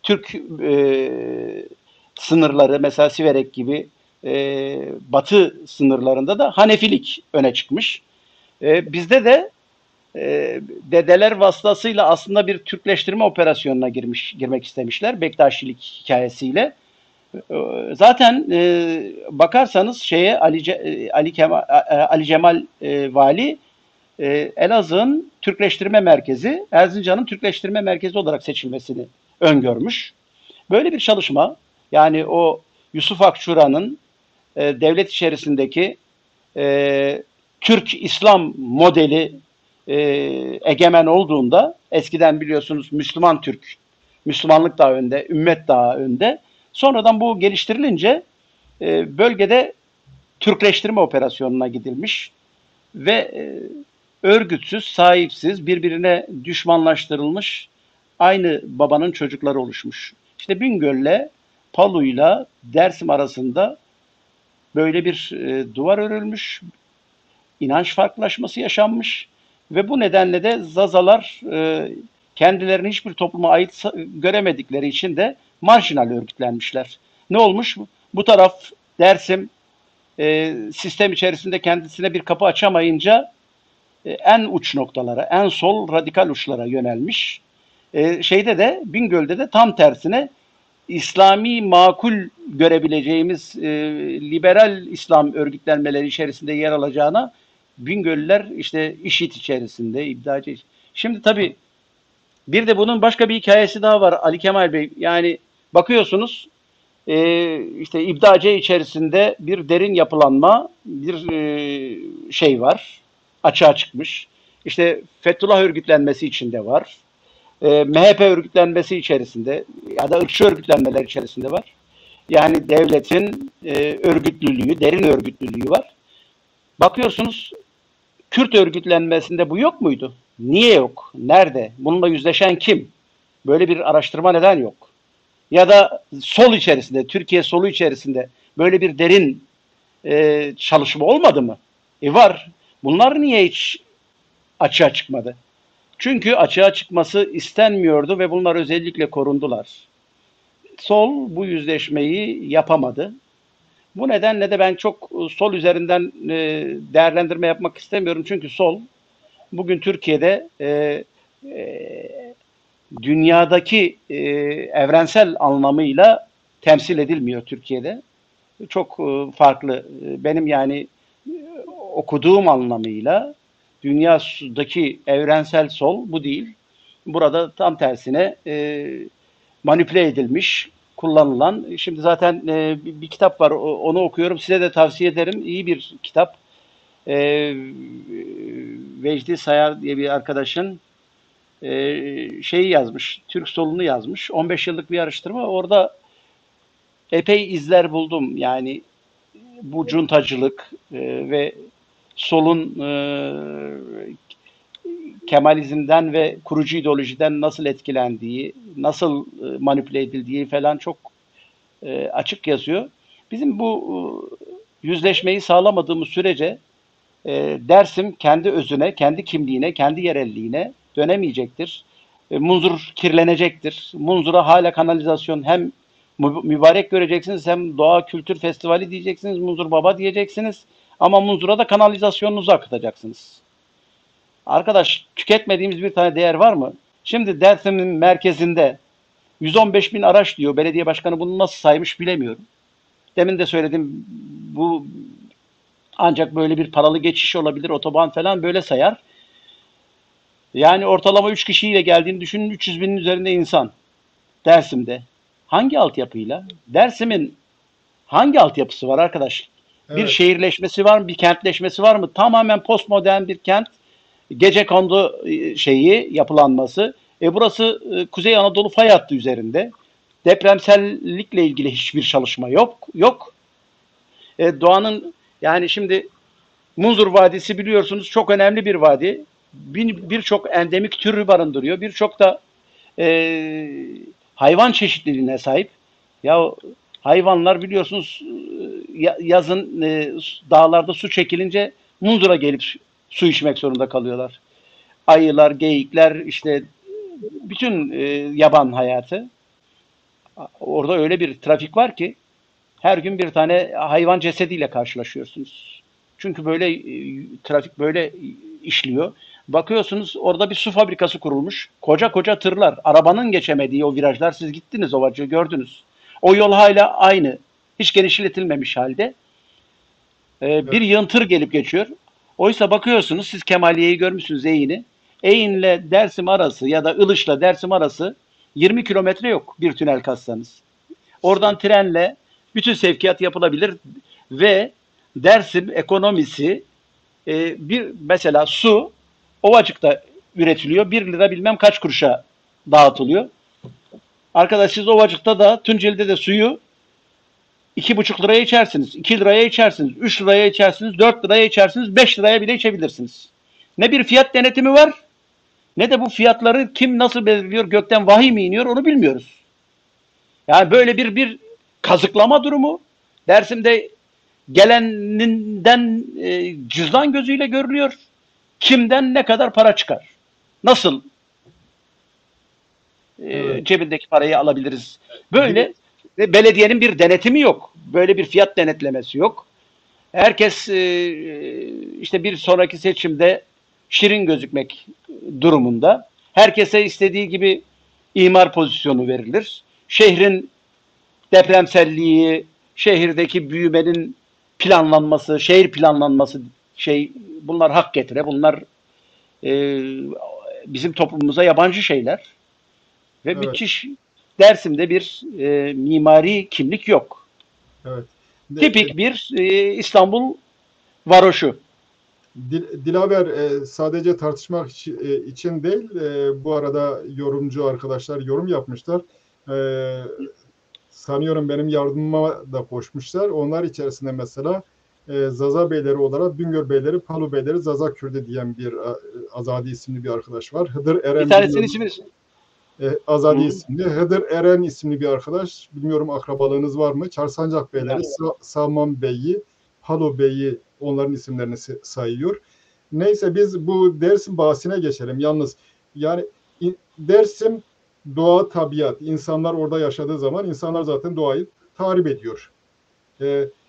Türk sınırları mesela Siverek gibi batı sınırlarında da Hanefilik öne çıkmış. Bizde de dedeler vasıtasıyla aslında bir Türkleştirme operasyonuna girmek istemişler Bektaşilik hikayesiyle. Zaten bakarsanız şeye Ali Cemal Vali Elazığ'ın Türkleştirme Merkezi, Erzincan'ın Türkleştirme Merkezi olarak seçilmesini öngörmüş. Böyle bir çalışma yani o Yusuf Akçura'nın devlet içerisindeki e, Türk İslam modeli e, egemen olduğunda, eskiden biliyorsunuz Müslüman Türk, Müslümanlık daha önde, ümmet daha önde. Sonradan bu geliştirilince bölgede Türkleştirme operasyonuna gidilmiş ve örgütsüz, sahipsiz, birbirine düşmanlaştırılmış aynı babanın çocukları oluşmuş. İşte Bingöl'le Palu'yla Dersim arasında böyle bir duvar örülmüş, inanç farklılaşması yaşanmış ve bu nedenle de Zazalar kendilerini hiçbir topluma ait göremedikleri için de marjinal örgütlenmişler. Ne olmuş? Bu taraf Dersim sistem içerisinde kendisine bir kapı açamayınca en uç noktalara, en sol radikal uçlara yönelmiş. Şeyde de Bingöl'de de tam tersine İslami makul görebileceğimiz liberal İslam örgütlenmeleri içerisinde yer alacağına Bingöllüler işte IŞİD içerisinde, İbdacı. Şimdi tabii bir de bunun başka bir hikayesi daha var Ali Kemal Bey. Yani bakıyorsunuz işte İbdacı içerisinde bir derin yapılanma, bir şey var. Açığa çıkmış. İşte Fethullah örgütlenmesi içinde var. MHP örgütlenmesi içerisinde ya da ırkçı örgütlenmeler içerisinde var. Yani devletin örgütlülüğü, derin örgütlülüğü var. Bakıyorsunuz Kürt örgütlenmesinde bu yok muydu? Niye yok? Nerede? Bununla yüzleşen kim? Böyle bir araştırma neden yok? Ya da sol içerisinde, Türkiye solu içerisinde böyle bir derin çalışma olmadı mı? Var. Bunlar niye hiç açığa çıkmadı? Çünkü açığa çıkması istenmiyordu ve bunlar özellikle korundular. Sol bu yüzleşmeyi yapamadı. Bu nedenle de ben çok sol üzerinden değerlendirme yapmak istemiyorum. Çünkü sol bugün Türkiye'de dünyadaki evrensel anlamıyla temsil edilmiyor Türkiye'de. Çok farklı. Benim yani okuduğum anlamıyla dünyadaki evrensel sol bu değil. Burada tam tersine manipüle edilmiş, kullanılan. Şimdi zaten bir kitap var, onu okuyorum. Size de tavsiye ederim. İyi bir kitap. Vecdi Sayar diye bir arkadaşın şeyi yazmış, Türk solunu yazmış. 15 yıllık bir araştırma. Orada epey izler buldum. Yani bu cuntacılık ve solun Kemalizmden ve kurucu ideolojiden nasıl etkilendiği, nasıl manipüle edildiği falan çok açık yazıyor. Bizim bu yüzleşmeyi sağlamadığımız sürece Dersim kendi özüne, kendi kimliğine, kendi yerelliğine dönemeyecektir. Munzur kirlenecektir. Munzur'a hala kanalizasyon hem mübarek göreceksiniz hem doğa kültür festivali diyeceksiniz. Munzur baba diyeceksiniz. Ama Munzur'a da kanalizasyonunuzu akıtacaksınız. Arkadaş tüketmediğimiz bir tane değer var mı? Şimdi Dersim'in merkezinde 115 bin araç diyor. Belediye başkanı bunu nasıl saymış bilemiyorum. Demin de söyledim bu ancak böyle bir paralı geçiş olabilir. Otoban falan böyle sayar. Yani ortalama 3 kişiyle geldiğini düşünün 300 binin üzerinde insan Dersim'de. Hangi altyapıyla? Dersim'in hangi altyapısı var arkadaş? Evet. Bir şehirleşmesi var mı? Bir kentleşmesi var mı? Tamamen postmodern bir kent. Gecekondu şeyi yapılanması. Burası Kuzey Anadolu fay hattı üzerinde. Depremsellikle ilgili hiçbir çalışma yok. Doğanın yani şimdi Munzur Vadisi biliyorsunuz çok önemli bir vadi. Birçok endemik türü barındırıyor. Birçok da hayvan çeşitliliğine sahip. Ya hayvanlar biliyorsunuz yazın dağlarda su çekilince Munzur'a gelip su içmek zorunda kalıyorlar. Ayılar, geyikler, işte bütün yaban hayatı. Orada öyle bir trafik var ki her gün bir tane hayvan cesediyle karşılaşıyorsunuz. Çünkü böyle trafik böyle işliyor. Bakıyorsunuz orada bir su fabrikası kurulmuş. Koca koca tırlar, arabanın geçemediği o virajlar. Siz gittiniz Ovacığı gördünüz. O yol hala aynı. Hiç genişletilmemiş halde. Bir yığın tır gelip geçiyor. Oysa bakıyorsunuz siz Kemaliye'yi görmüşsünüz Eğin'i. Eğin'le Dersim arası ya da Ilış'la Dersim arası 20 kilometre yok bir tünel kazsanız. Oradan trenle bütün sevkiyat yapılabilir ve Dersim ekonomisi Bir mesela su Ovacık'ta üretiliyor. 1 lira bilmem kaç kuruşa dağıtılıyor. Arkadaş siz Ovacık'ta da Tunceli'de de suyu 2,5 liraya içersiniz, 2 liraya içersiniz, 3 liraya içersiniz, 4 liraya içersiniz, 5 liraya bile içebilirsiniz. Ne bir fiyat denetimi var, ne de bu fiyatları kim nasıl belirliyor, gökten vahiy mi iniyor onu bilmiyoruz. Yani böyle bir kazıklama durumu Dersim'de geleninden cüzdan gözüyle görülüyor. Kimden ne kadar para çıkar? Nasıl Evet. cebindeki parayı alabiliriz? Bir de Böyle ve belediyenin bir denetimi yok. Böyle bir fiyat denetlemesi yok. Herkes işte bir sonraki seçimde şirin gözükmek durumunda. Herkese istediği gibi imar pozisyonu verilir. Şehrin depremselliği, şehirdeki büyümenin planlanması, şehir planlanması bunlar hak getire. Bunlar e, bizim toplumumuza yabancı şeyler ve evet, müthiş Dersim'de bir mimari kimlik yok. evet. Tipik bir İstanbul varoşu. Dilaver, sadece tartışmak için değil, bu arada yorumcu arkadaşlar yorum yapmışlar. E, Sanıyorum benim yardımıma da koşmuşlar. Onlar içerisinde mesela Zaza Beyleri olarak Güngör Beyleri, Palu Beyleri Zaza Kürdi diyen bir Azadi isimli bir arkadaş var. Hıdır Bir Eren, tanesinin bilmiyorum, ismini Azadi Hı, isimli. Hıdır Eren isimli bir arkadaş. Bilmiyorum akrabalığınız var mı? Çarsancak Beyleri, yani, Salman Bey'i, Palu Bey'i, onların isimlerini sayıyor. Neyse biz bu Dersim bahsine geçelim. Yalnız yani Dersim doğa, tabiat. İnsanlar orada yaşadığı zaman insanlar zaten doğayı tahrip ediyor.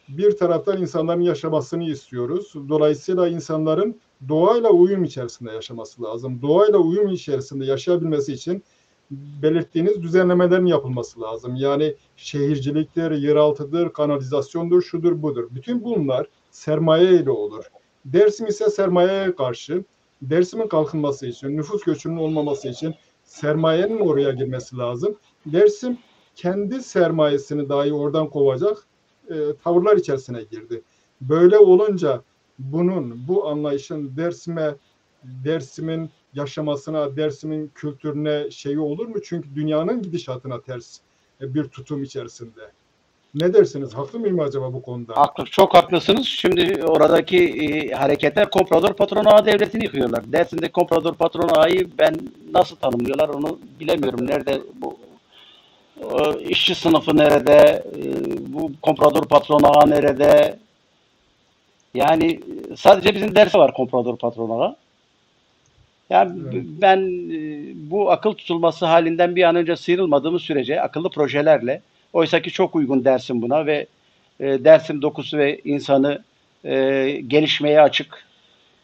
Bir taraftan insanların yaşamasını istiyoruz. Dolayısıyla insanların doğayla uyum içerisinde yaşaması lazım. Doğayla uyum içerisinde yaşayabilmesi için belirttiğiniz düzenlemelerin yapılması lazım. Yani şehirciliktir, yeraltıdır, kanalizasyondur, şudur budur. Bütün bunlar sermaye ile olur. Dersim ise sermayeye karşı, Dersim'in kalkınması için, nüfus göçünün olmaması için sermayenin oraya girmesi lazım. Dersim kendi sermayesini dahi oradan kovacak tavırlar içerisine girdi. Böyle olunca bu anlayışın Dersim'in yaşamasına, Dersim'in kültürüne şeyi olur mu? Çünkü dünyanın gidişatına ters bir tutum içerisinde. Ne dersiniz? Haklı mıyım acaba bu konuda? çok haklısınız. Şimdi oradaki hareketler komprador patron ağa devletini yıkıyorlar. Dersim'de komprador patron ağayı ben nasıl tanımlıyorlar onu bilemiyorum. Nerede bu işçi sınıfı nerede? Bu komprador patron ağa nerede? Yani sadece bizim derse var komprador patron ağa. Yani Evet. ben bu akıl tutulması halinden bir an önce sıyrılmadığımız sürece akıllı projelerle oysaki çok uygun Dersim buna ve Dersim dokusu ve insanı gelişmeye açık,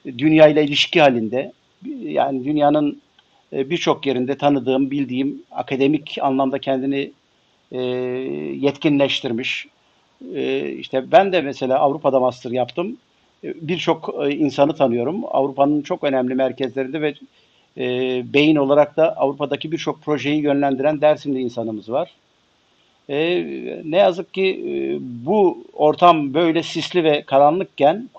dünya ile ilişki halinde yani dünyanın birçok yerinde tanıdığım, bildiğim akademik anlamda kendini e, yetkinleştirmiş. İşte ben de mesela Avrupa'da master yaptım. Birçok insanı tanıyorum. Avrupa'nın çok önemli merkezlerinde ve beyin olarak da Avrupa'daki birçok projeyi yönlendiren Dersim'de insanımız var. Ne yazık ki bu ortam böyle sisli ve karanlıkken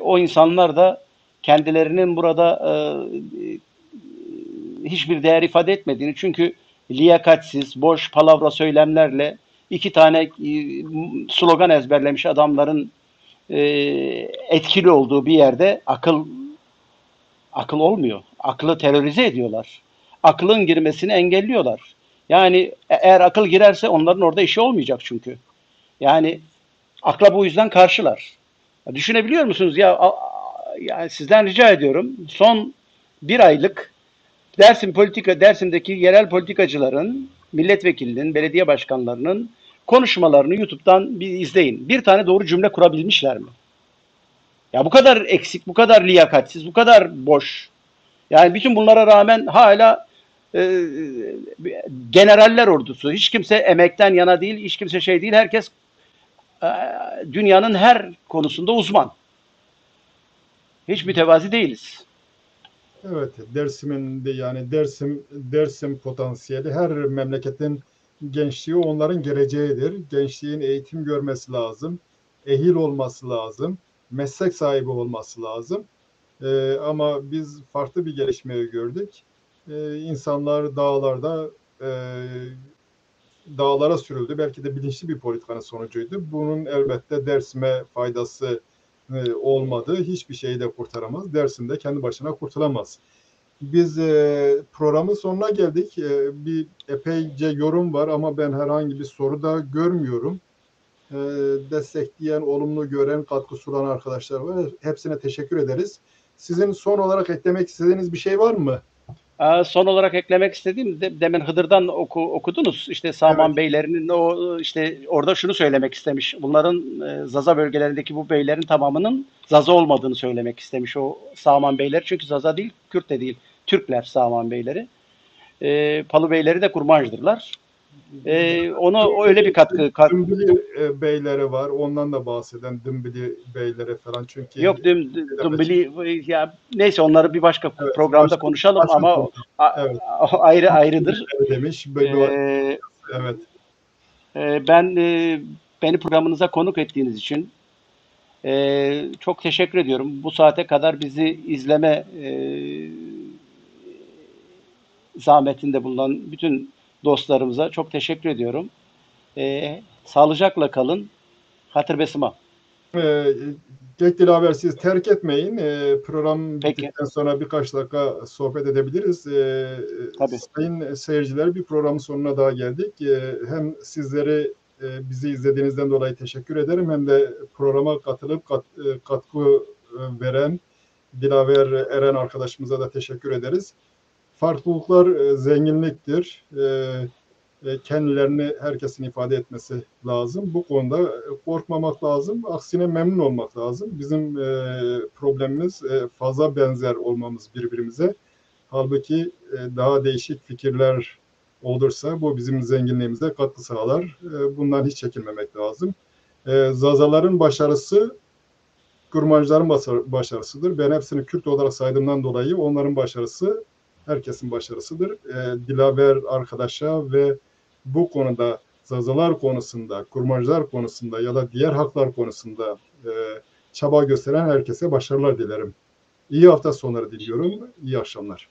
o insanlar da kendilerinin burada hiçbir değer ifade etmediğini çünkü liyakatsiz, boş palavra söylemlerle iki tane slogan ezberlemiş adamların e, etkili olduğu bir yerde akıl olmuyor. Aklı terörize ediyorlar. Aklın girmesini engelliyorlar. Yani eğer akıl girerse onların orada işi olmayacak çünkü. Yani akla bu yüzden karşılar. Ya düşünebiliyor musunuz ya? Yani sizden rica ediyorum. Son bir aylık Dersim'deki yerel politikacıların, milletvekilinin, belediye başkanlarının konuşmalarını YouTube'dan bir izleyin. Bir tane doğru cümle kurabilmişler mi? Ya bu kadar eksik, bu kadar liyakatsiz, bu kadar boş. Yani bütün bunlara rağmen hala e, generaller ordusu. Hiç kimse emekten yana değil, hiç kimse şey değil. Herkes e, dünyanın her konusunda uzman. Hiç mütevazi değiliz. Evet, Dersim'in de yani Dersim potansiyeli her memleketin gençliği onların geleceğidir. Gençliğin eğitim görmesi lazım, ehil olması lazım. meslek sahibi olması lazım. Ama biz farklı bir gelişmeyi gördük. İnsanlar dağlara sürüldü. Belki de bilinçli bir politikanın sonucuydu. Bunun elbette Dersim'e faydası olmadı. Hiçbir şeyi de kurtaramaz. Dersim de kendi başına kurtulamaz. Biz programın sonuna geldik. Bir epeyce yorum var ama ben herhangi bir soru da görmüyorum. Destekleyen, olumlu gören, katkı sunan arkadaşlar var. Hepsine teşekkür ederiz. Sizin son olarak eklemek istediğiniz bir şey var mı? Son olarak eklemek istediğim demin Hıdır'dan okudunuz. İşte Sağman Evet. beylerinin işte orada şunu söylemek istemiş. Bunların Zaza bölgelerindeki bu beylerin tamamının Zaza olmadığını söylemek istemiş o Sağman beyler. Çünkü Zaza değil, Kürt de değil. Türkler Sağman beyleri. Palu beyleri de kurmancdırlar. Onu öyle bir katkı. Dümbili beyleri var. Ondan da bahseden Dümbili beyleri falan. Çünkü Yok Dümbili ya neyse onları bir başka evet, programda konuşalım ama evet. ayrıdır. Demiş. Evet. Beni programınıza konuk ettiğiniz için çok teşekkür ediyorum. Bu saate kadar bizi izleme zahmetinde bulunan bütün dostlarımıza çok teşekkür ediyorum. Sağlıcakla kalın. Hatır besima. Gekdil haber siz terk etmeyin. Program Peki. bittikten sonra birkaç dakika sohbet edebiliriz. Tabii. Sayın seyirciler, bir programın sonuna daha geldik. Hem sizleri bizi izlediğinizden dolayı teşekkür ederim. Hem de programa katılıp katkı veren Dilaver Eren arkadaşımıza da teşekkür ederiz. Farklılıklar zenginliktir. Kendilerini herkesin ifade etmesi lazım. Bu konuda korkmamak lazım. Aksine memnun olmak lazım. Bizim problemimiz fazla benzer olmamız birbirimize. Halbuki daha değişik fikirler olursa bu bizim zenginliğimize katkı sağlar. Bundan hiç çekinmemek lazım. Zazaların başarısı kurmancıların başarısıdır. Ben hepsini Kürt olarak saydığımdan dolayı onların başarısı herkesin başarısıdır. Dilaver arkadaşa ve bu konuda Zazalar konusunda, kurmancılar konusunda ya da diğer haklar konusunda çaba gösteren herkese başarılar dilerim. İyi hafta sonları diliyorum. İyi akşamlar.